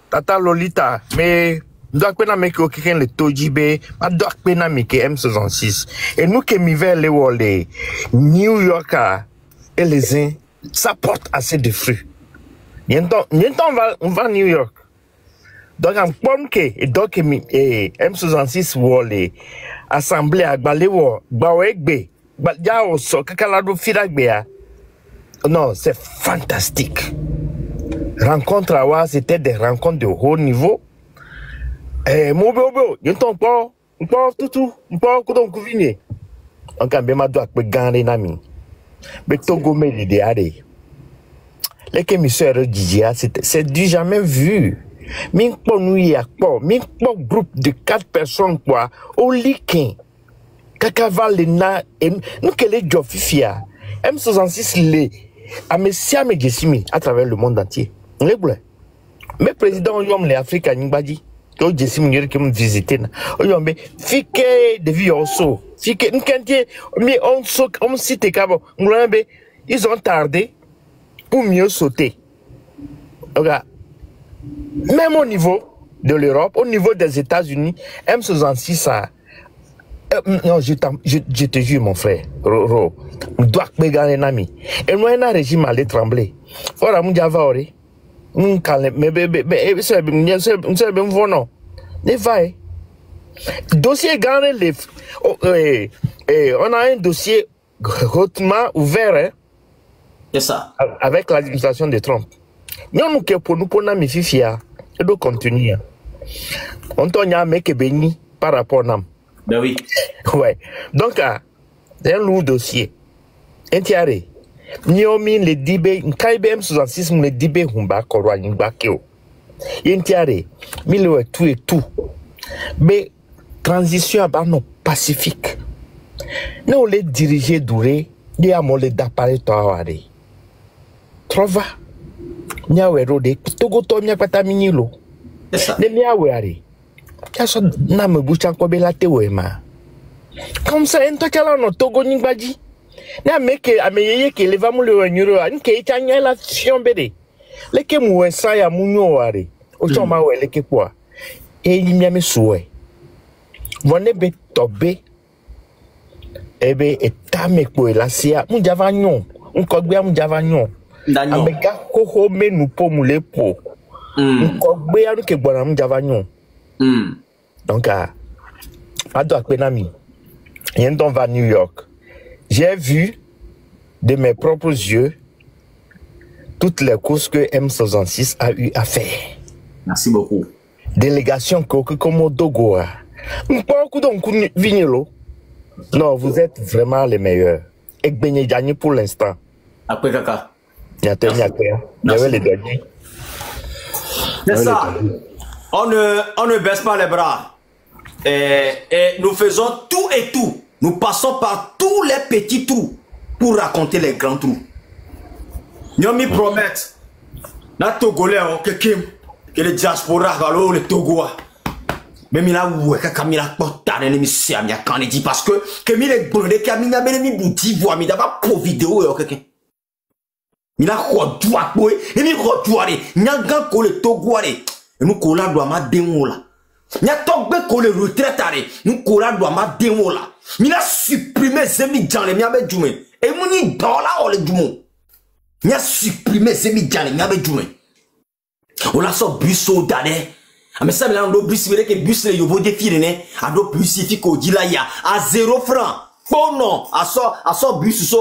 Tata Lolita, mais Mdoak Penami qui occupe le Tojibe, Mdoak Penami qui est M66. Et nous qui vivons les Wallés, New York et les uns, ça porte assez de fruits. On va à New York. Donc, en pomme que, et donc, M66 wole, assemblée à Balewo, Bawegbe, Yao so, Kakalado Fidagbea. Non, c'est fantastique. Rencontre à Wa, c'était des rencontres de haut niveau. Mobo, il t'en pas, tout, coudon couvinier. On can be ma doit pe gane nami. Mais Togo me l'idéal. Les commissaires Didia, c'est du jamais vu. Min po nou ya po, min po groupe de 4 personnes quoi, au likin. Kakaval na, nous que les Jofifia, M66 les, à Messia Medjessimi à travers le monde entier. Les boulets. Mais président Yom les Africains Nibadi, que Jessimi qui me visiter, Yom fike de vie also. Fike, n'kentier, mais on cite Kabo, ils ont tardé pour mieux sauter. Regarde. Même au niveau de l'Europe, au niveau des États-Unis, M66 a... non, je te jure, mon frère, Ro, doit gagner un ami. Et nous, un régime allait trembler. Voilà, mon diavaore. Mais c'est bien non. Ne va. Dossier gagné les. On a un dossier hautement ouvert. Hein,
c'est ça.
Avec l'administration de Trump. Nous que pour nous pour nous fifia et de continuer. On t'en mec béni par rapport à nous.
Ben oui.
Ouais. Donc c'est un lourd dossier. Entiaré. Niomi le dibe KBM 66 le dibe humba korwa ngakeo. Entiaré. Milo et tout. Mais transition à non pacifique. Nous les diriger duré, ni à mon les d'appareil toaware. Trova. Nyawe rode Togo to nyapata minilo. Ne miawe Kaso na me bucha ko bela tewema. Comme ça en tokala no Togo ningbaji. Na meke ameyeye ke leva mu le wanyuro nke itanya la fiombede. Leke mu wensa ya munyo ware. O choma we leke kwa. E yimya me suwe. Wone be tobe. Ebe etame ko elasia mu javanyon. Nkogbe mu javanyon. Amega koko menu po mule po. Nkogbe anu ke gbona mu javanyon. Donc ado akpenami. Yendon va New York. J'ai vu de mes propres yeux toutes les courses que M66 a eu à faire.
Merci beaucoup.
Délégation Kokomodo Goa. Non, vous êtes vraiment les meilleurs. Et Benye Djani pour l'instant.
Après Kaka.
C'est
ça. On ne baisse pas les bras. Et nous faisons tout et tout. Nous passons par tous les petits trous pour raconter les grands trous. Nous me promettent. Na Togolais, que les diaspora, les Togois. Mais mila ouais que Camila portane les missia mi akane dit parce que mi les bonne Camila mi bouti voix mi d'aba pour vidéo et quelqu'un. Mila rodua boy et mi roduare nyanga ko le Togoare et nous kola doit ma démo là. Nya togbe ko le retraite are nous kola doit ma démo là. Mila supprimer zemi dans les miabe djume et muni dollar le djumo. Nya supprimer zemi dans les miabe djume. On la so buso dane. Mais ça, on doit bus que bus les yobo défilé, on doit bus ici qu'au dit là, il y a à 0 francs. Bon non, à ça bus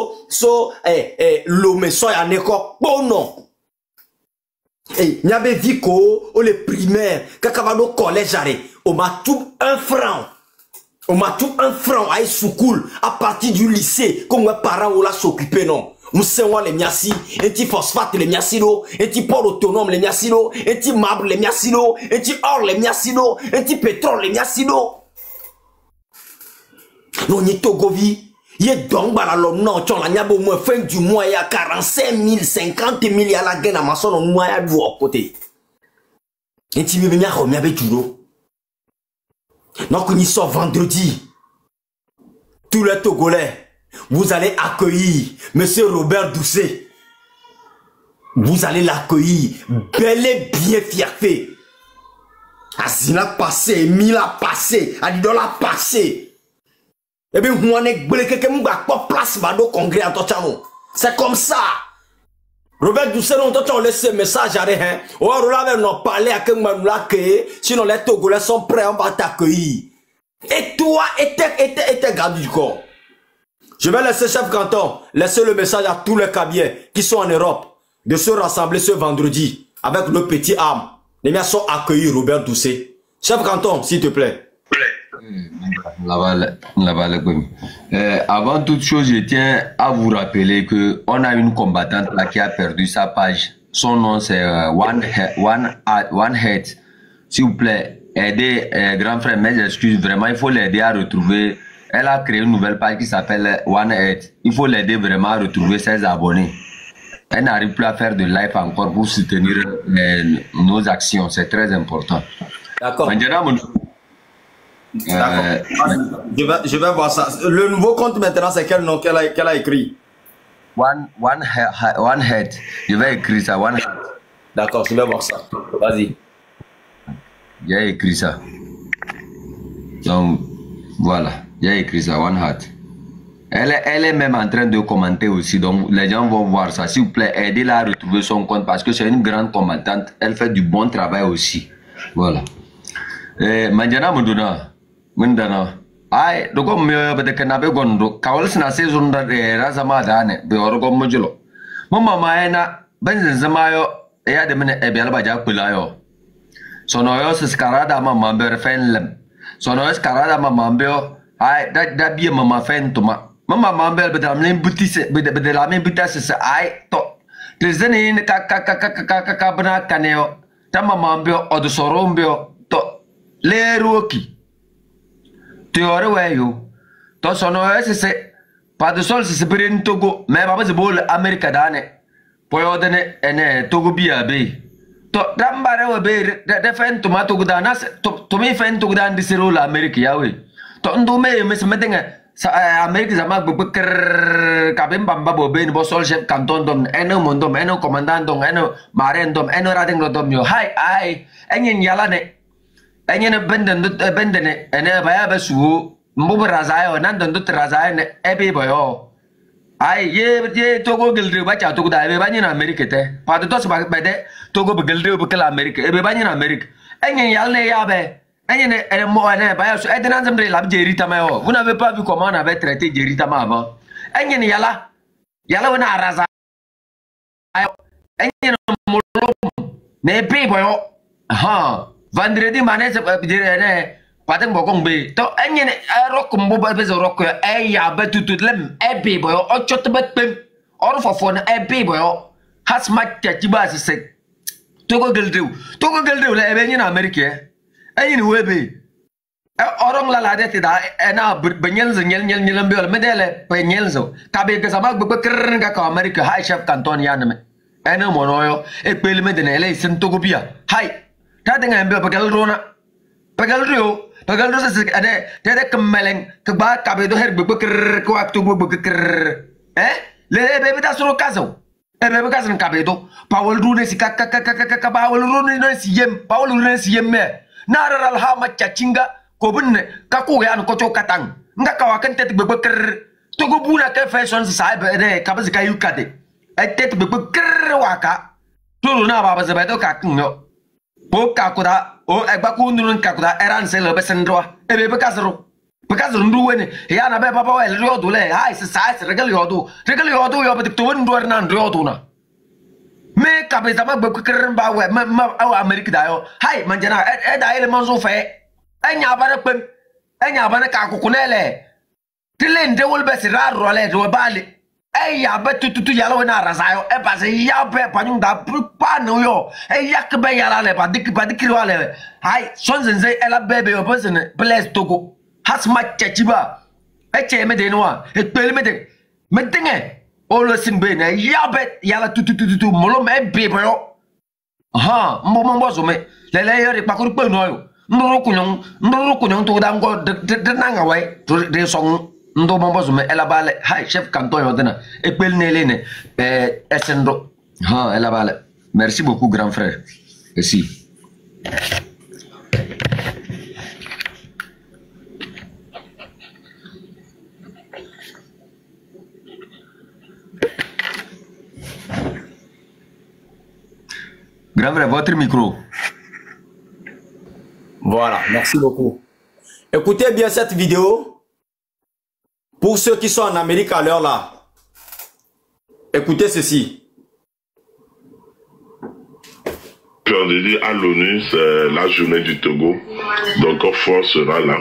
l'homme soit à l'école. Bon non. Et il y avait vu qu'au les primaires, quand collège arrêt, on m'a tout 1 franc. On m'a tout 1 franc à Soukoul, à partir du lycée, comme mes parents ont là s'occuper non. Moussewa les miassi, un petit phosphate les miassilo, un petit port autonome les miassilo, un petit marbre les miassilo, un petit or les miassilo, un petit pétrole les miassilo. Non, ni Togovi, yé donc bala l'homme non, tu as la au moins fin du mois, il y a 45 000, 50 000, il y a la gaine à ma son, on moyen de vous à côté. Un petit bébé m'a remis avec tout l'eau. Donc, on y sort vendredi. Tous les Togolais. Vous allez accueillir Monsieur Robert Doucet. Vous allez l'accueillir bel et bien fier. Asina passé, Mila passé, Adidola passé. Eh bien, on est blé quelqu'un qui a place au congrès à Tochano. C'est comme ça. Robert Doucet, on doit laisser ce message à rien. On va nous parler à quelqu'un sinon les Togolais sont prêts, on va t'accueillir. Et toi, et tes gardes du corps. Je vais laisser chef canton, laisser le message à tous les cabiers qui sont en Europe de se rassembler ce vendredi avec le petit arme. Les miens sont accueillis, Robert Doucet. Chef canton, s'il te plaît.
Avant toute chose, je tiens à vous rappeler qu'on a une combattante là qui a perdu sa page. Son nom c'est One Head. S'il vous plaît, aidez grand frère, mes excuses, vraiment, il faut l'aider à retrouver. Elle a créé une nouvelle page qui s'appelle One Head. Il faut l'aider vraiment à retrouver ses abonnés. Elle n'arrive plus à faire de live encore pour soutenir nos actions. C'est très important.
D'accord. Je vais voir ça. Le nouveau compte maintenant, c'est quel nom qu'elle a écrit?
One Head. Je vais écrire ça. One Head.
D'accord, je vais voir ça. Vas-y.
J'ai écrit ça. Donc, voilà. J'ai écrit ça. One Head. Elle est même en train de commenter aussi. Donc, les gens vont voir ça. S'il vous plaît, aidez-la à retrouver son compte parce que c'est une grande combattante. Elle fait du bon travail aussi. Voilà. Manjana Munduna. Mundana. Ay, doko me bede kenabe gondo. Kawal sina saison da razama dane. Be orogo mojulo. Mama maena benzen zamayo ya de mene ebe alba ja kulayo. Sono yo skarada mama ber fenlem. Sono yo skarada mama mbeo. Ay da bie mama fentuma. Mama mambel bede amlen butise bede la men butase se ay to. Trezene ne ka bana kaneo. Ta mama mbeo odo sorombeo to. Le roki. Tu aurais ouais yo. To sono c'est pas de sol c'est brin Togo mais pas de bol America dane. Poyo dene ene Togo biya be. To dambare we be de fen tomato gudana to me fen to gudan di sero la America yawe. To ndo me se medenga sa America zama beker kabem bamba bo be ni bo sol chef canton dom eno mondom eno commandant dom eno marendom eno rading rodom yo. Hai ai enyen yala ne. Enye benden ene baya basu mbubu razayo nandan dut razayo ne ebe boyo ai ye Togo gildre bacha Togo da ebe banyina America te padu tos ba bede Togo be gildre be kala America ebe banyina America enye yalne yabe enye ne ene mo ene baya su edenan zamre lab jerita mayo vous n'avez pas vu comment on avait traité jerita ma avant enye ne yala wana razayo enye no molom ne ebe boyo ha vendredi mané ne pateng bokong be to enye ne rok mbo ba bezo rok ya ba tutut lem ebe boyo o chot bet pem or fofo na ebe boyo has mat ti ba se Togo geldew le ebe ni na America enye ni webe orong la de da na benyel nyel be medele benyel zo kabe ga sama be ker ga ka America hai chef canton ya ne ene monoyo e pele me de ne le sen Togo bia hai ta dengan ambil pegal rio se ada dia kemeleng ke ba kabe do her beker ke waktu beker le bebe ta suru kaso bebe kaso kabe do pawol rune si ka pawol rune si yem me naral ha ma cachinga ko bunne ka ko ya ko katang nga ka wakan tet beker to go buna ke fashion sa be de ka ba ka yukate tet beker waka to na ba ba se ba do ka kunyo o kakuda o egba ku ndurun kakuda eran se lo besendro ebe bekazro ndu wene ya na be papa wel riodu le hai se sai se regal yodu yo be to ndu na ndu yodu na me ka be zama be keren ba we ma America da yo hai manjana e da ile manzo fe enya ba na pem enya ba na ka kukunele tilende wol be sira role do bale ya ba tutu yalo na razayo e ba se ya be panyung da pa no yo ya ke be yala le ba dikri wale hai son zenze ela bebe o person bless Togo has ma chachiba e che me de noa e pele me de medenge o lo sin be na ya be yala tutu molo me be yo aha mbo zo me le yo re pa ko pe no yo ndoro kunyong to da ngo de nanga wai de song ndo mambo zume ela bale hai chef canton yodena e pel nelene esendo ha ela bale merci beaucoup grand frère merci Grand frère, votre micro.
Voilà, merci beaucoup. Écoutez bien cette vidéo. Pour ceux qui sont en Amérique à l'heure là. Écoutez ceci.
Vendredi à l'ONU, c'est la journée du Togo. Donc, force sera là.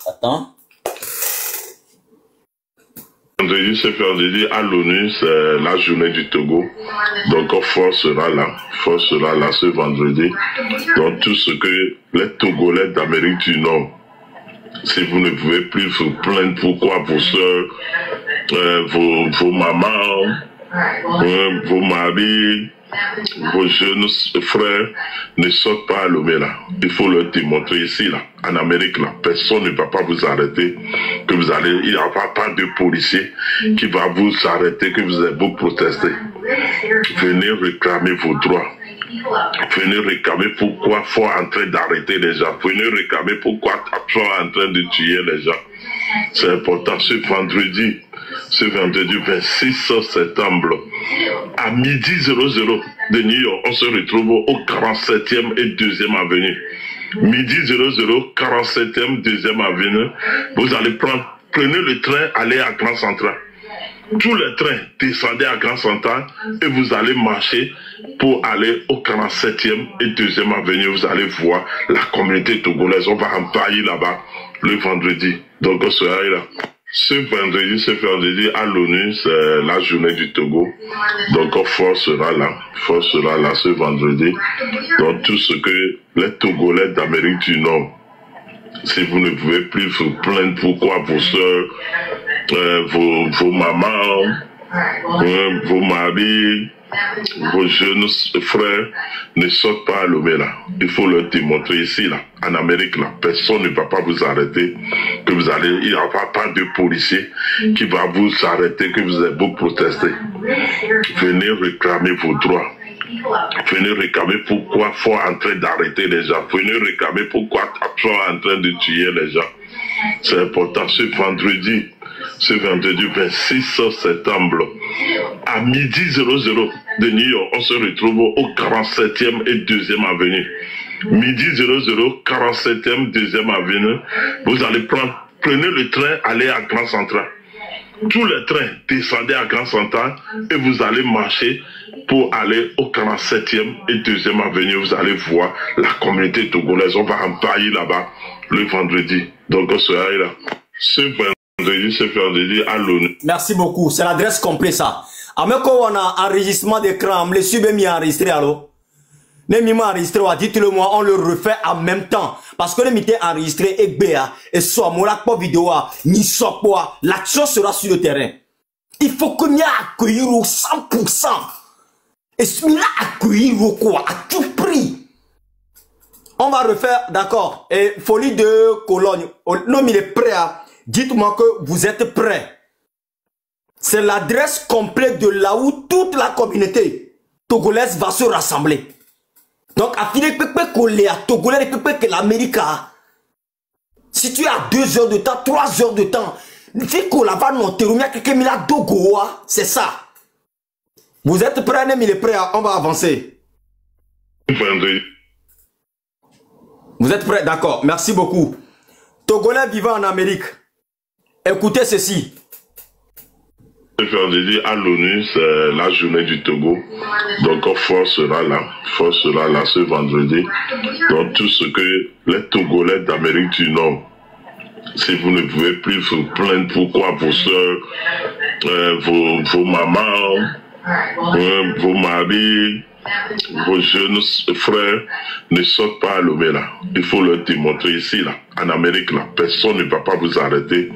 Attends.
Vendredi à l'ONU, c'est la journée du Togo. Donc, force sera là. Force sera là ce vendredi. Donc, tout ce que les Togolais d'Amérique du Nord, si vous ne pouvez plus vous plaindre pourquoi vos soeurs, vos mamans, vos maris, vos jeunes frères ne sortent pas à Lomé là. Il faut leur démontrer ici là, en Amérique là, personne ne va pas vous arrêter, que vous allez, il n'y aura pas de policier qui va vous arrêter, que vous allez vous protester. Venez réclamer vos droits. Venez réclamer pourquoi il faut en train d'arrêter les gens. Venez réclamer pourquoi il faut en train de tuer les gens. C'est important. Ce vendredi 26 septembre, à midi 00 de New York, on se retrouve au 47e et 2e avenue. Midi 00, 47e, 2e avenue. Vous allez prenez le train, allez à Grand Central. Tous les trains, descendez à Grand Central et vous allez marcher pour aller au 47e et 2e avenue. Vous allez voir la communauté togolaise. On va envahir là-bas le vendredi. Donc, on sera là. Ce vendredi à l'ONU, c'est la journée du Togo. Donc, force sera là. Force sera là ce vendredi. Donc, tout ce que les Togolais d'Amérique du Nord, si vous ne pouvez plus vous plaindre pourquoi vos soeurs, vos mamans, vos maris, vos jeunes frères ne sortent pas à Lomé là. Il faut leur démontrer ici là, en Amérique là, personne ne va pas vous arrêter, que vous allez, il n'y aura pas de policier qui va vous arrêter, que vous allez vous protester. Venez réclamer vos droits. Venez réclamer pourquoi il faut en train d'arrêter les gens. Venez réclamer pourquoi il faut en train de tuer les gens. C'est important. Ce vendredi 26 septembre, à midi 00 de New York, on se retrouve au 47e et 2e avenue. Midi 00, 47e, 2e avenue. Vous allez prenez le train, allez à Grand Central. Tous les trains, descendez à Grand Central et vous allez marcher pour aller au 47e et 2e avenue. Vous allez voir la communauté togolaise. On va envahir là-bas le vendredi. Donc, on sera là. Ce vendredi à l'ONU.
Merci beaucoup. C'est l'adresse complète ça. Ameko on a enregistrement d'écran. Me suis bien enregistré alors. Ne m'y enregistré. Dites-le moi. On le refait en même temps. Parce que le m'était enregistré et béa et soit mon accord vidéo ni soit quoi. L'action sera sur le terrain. Il faut que m'y accueillir au 100%. Et celui-là accueillir au quoi à tout prix. On va refaire, d'accord. Et folie de Cologne. Non, mais il est prêt. Dites-moi que vous êtes prêts. C'est l'adresse complète de là où toute la communauté togolaise va se rassembler. Donc, à finir à Togolais, que l'Amérique a. Si tu as 2 heures de temps, 3 heures de temps, c'est ça. Vous êtes prêts, il est prêt, on va avancer. Vous êtes prêts, d'accord, merci beaucoup. Togolais vivant en Amérique, écoutez ceci.
Ce vendredi à l'ONU, c'est la journée du Togo. Donc, force sera là. Force sera là ce vendredi. Donc, tout ce que les Togolais d'Amérique du Nord, si vous ne pouvez plus vous plaindre pourquoi vos soeurs, vos mamans, vos maris, vos jeunes frères ne sortent pas à Lomé là. Il faut leur démontrer ici là, en Amérique là, personne ne va pas vous arrêter,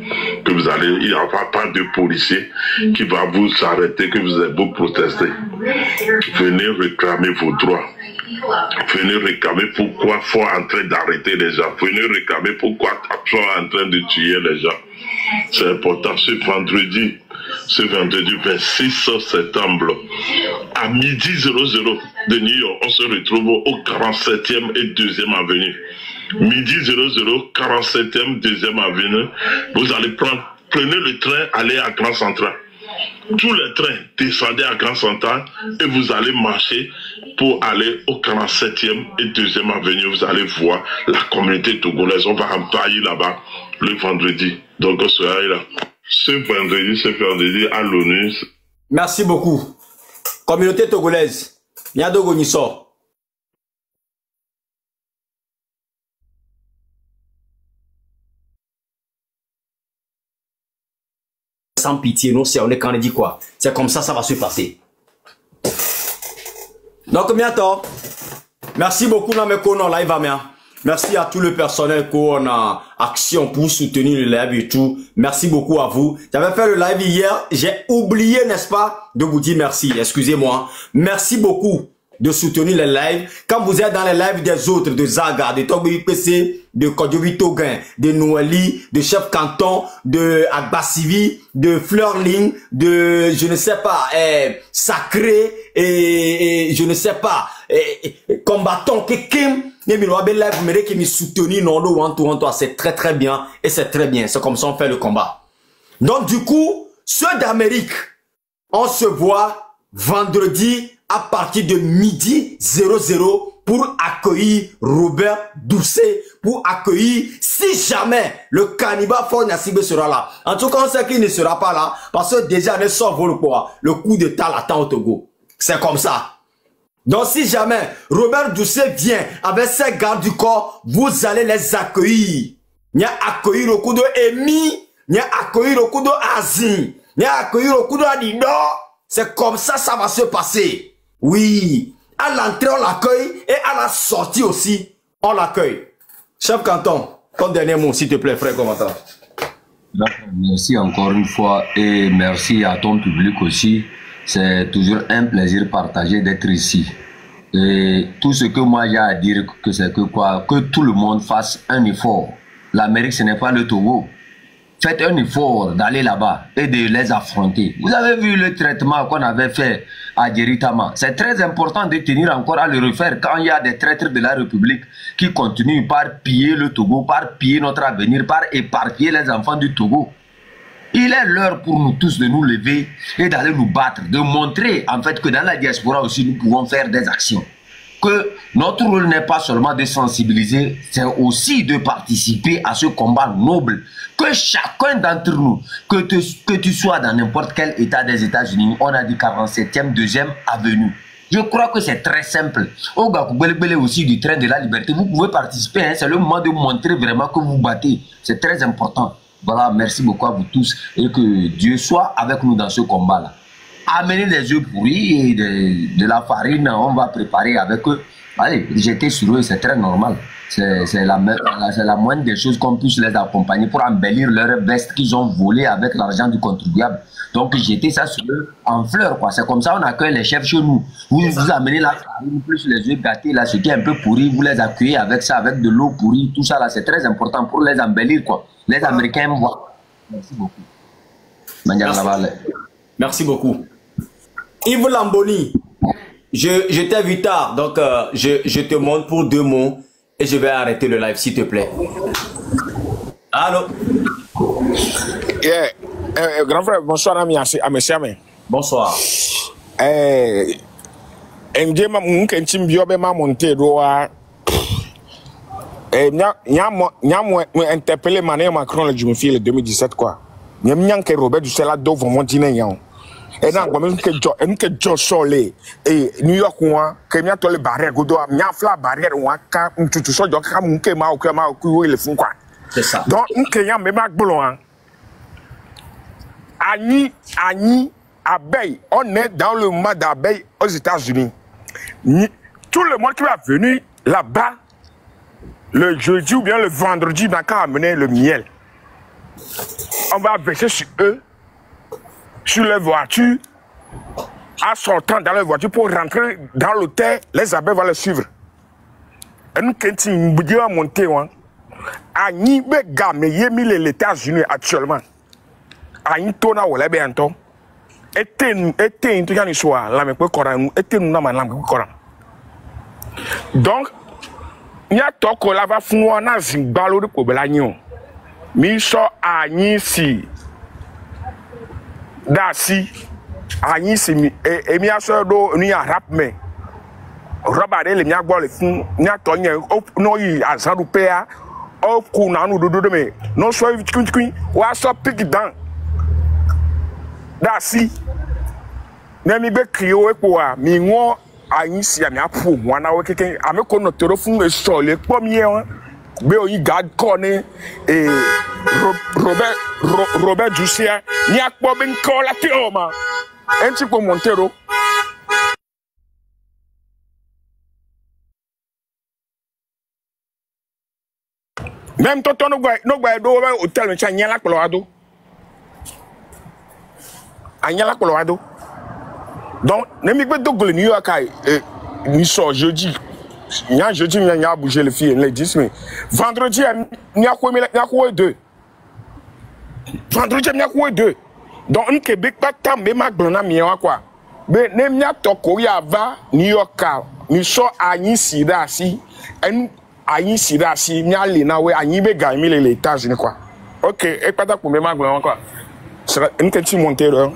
que vous allez, il n'y aura pas de policier qui va vous arrêter, que vous allez vous protester. Venez réclamer vos droits. Venez réclamer pourquoi il faut en train d'arrêter les gens. Venez réclamer pourquoi il faut en train de tuer les gens. C'est important. Ce vendredi 26 septembre, à midi 00 de New York, on se retrouve au 47e et 2e avenue. Midi 00, 47e, 2e avenue. Vous allez prenez le train, allez à Grand Central. tous les trains, descendez à Grand Central et vous allez marcher pour aller au 47e et 2e avenue. Vous allez voir la communauté togolaise. On va envahir là-bas le vendredi. Donc, on sera là. Ce vendredi à l'ONU.
Merci beaucoup. Communauté togolaise. Niadogo Nisso. Sans pitié, nous, on est quand on dit quoi. C'est comme ça va se passer. Donc, bientôt. Merci beaucoup, Nameko, live, Amia. Merci à tout le personnel qu'on a action pour soutenir le live et tout. Merci beaucoup à vous. J'avais fait le live hier. J'ai oublié, n'est-ce pas, de vous dire merci. Excusez-moi. Merci beaucoup de soutenir les lives. Quand vous êtes dans les lives des autres, de Zaga, de Togo PC, de Kodjovi Toguin, de Noëli, de Chef Canton, de Agbasivi, de Fleurling, de, je ne sais pas, Sacré, et je ne sais pas, Combattant, Kekim, vous m'aidez qui me soutenir, non, c'est très très bien, et c'est très bien, c'est comme ça on fait le combat. Donc du coup, ceux d'Amérique, on se voit vendredi à partir de midi 00 pour accueillir Robert Doucet, pour accueillir, si jamais le cannibale Fort Nassibé sera là. En tout cas, on sait qu'il ne sera pas là, parce que déjà, ne sauve le coup de tal attend au Togo. C'est comme ça. Donc, si jamais Robert Doucet vient avec ses gardes du corps, vous allez les accueillir. Il y a accueillir le coup de Emi, il y a accueillir le coup de Azin, il y a accueillir le coup de Adido. C'est comme ça, ça va se passer. Oui, à l'entrée, on l'accueille et à la sortie aussi, on l'accueille. Chef Canton, ton dernier mot, s'il te plaît, frère commentateur.
Merci encore une fois et merci à ton public aussi. C'est toujours un plaisir partagé d'être ici. Et tout ce que moi j'ai à dire, c'est que quoi, que tout le monde fasse un effort. L'Amérique, ce n'est pas le Togo. Faites un effort d'aller là-bas et de les affronter. Vous avez vu le traitement qu'on avait fait à Djeritama. C'est très important de tenir encore à le refaire quand il y a des traîtres de la République qui continuent par piller le Togo, par piller notre avenir, par éparpiller les enfants du Togo. Il est l'heure pour nous tous de nous lever et d'aller nous battre, de montrer en fait que dans la diaspora aussi nous pouvons faire des actions. Que notre rôle n'est pas seulement de sensibiliser, c'est aussi de participer à ce combat noble. Que chacun d'entre nous, que tu sois dans n'importe quel état des États-Unis, on a dit 47e, 2e avenue. Je crois que c'est très simple. Au Gakoubelebele aussi du train de la liberté, vous pouvez participer, hein, c'est le moment de montrer vraiment que vous battez. C'est très important. Voilà, merci beaucoup à vous tous et que Dieu soit avec nous dans ce combat-là. Amener des œufs pourris et de la farine, on va préparer avec eux. Allez, jeter sur eux, c'est très normal. C'est la moindre des choses qu'on puisse les accompagner pour embellir leur veste qu'ils ont volé avec l'argent du contribuable. Donc, jeter ça sur eux en fleurs, quoi. C'est comme ça on accueille les chefs chez nous. Vous amenez la farine, plus les œufs gâtés, là, ce qui est un peu pourri, vous les accueillez avec ça, avec de l'eau pourrie, tout ça, là, c'est très important pour les embellir, quoi. Les Américains aiment voir. Merci beaucoup.
Merci beaucoup. Yves Lamboni, je t'ai vu tard, donc je te montre pour 2 mots et je vais arrêter le live, s'il te plaît. Allô?
Yeah. Grand frère, bonsoir, ami Amessiame.
Bonsoir.
Ndema mkentim biobe ma monte doa. Nyamo interpellé Mané Macron le Jumfi le 2017 quoi. Nyam que Robert Doucet là do vont dîner yan. Et non comme que John Solé et New York wa que mia to le barrière godo mia fla barrière wa ka mtutu so jo ka munke ma ku le fun quoi.
C'est ça.
Donc nke yan me ma gbolo an. Ani abeille, on est dans le mois d'abeille aux États-Unis. Tout le monde qui va venir là-bas le jeudi ou bien le vendredi, on va amener le miel. On va verser sur eux, sur les voitures, en sortant dans les voitures pour rentrer dans l'hôtel, les abeilles vont les suivre. Et nous, quand nous devons monter, à Nibega, mais il y a les États-Unis actuellement. À Intona, ou les Béanton, et un truc à soir, la même Coran, et nous n'avons pas Coran. Donc, il y a toko la va fouan na zimbalo de Kobelanyo. Mi so a si. dasi anyi simi emi aso do ni rap me roba de le mi agbo le fun ni atonye no yi azarupea o ku na nu dodo me no so twin wa so pick down dasi na mi be krio epo a mi won anyi si ami apu mo na we keken ameko no toro fun e so le po mi e won be oyi gad ko ni Robert Jusia ni akpo ben ko la ti o ma enti ko Montero même toto no gba do hotel me cha nyala Colorado anyala Colorado donc ne mi gbe dogole New York ai ni so jeudi nya jeudi nya bouger les filles les 10 mais vendredi nya ko 2 vendredi nya ko 2 donc un Québec pas tant me ma glona mi wa quoi be ne nya to Korea va New York ni so anyi sida si en anyi sida si nya le na we anyi be ga mi les États-Unis quoi OK e pata ko me ma glona quoi sera une petit Montero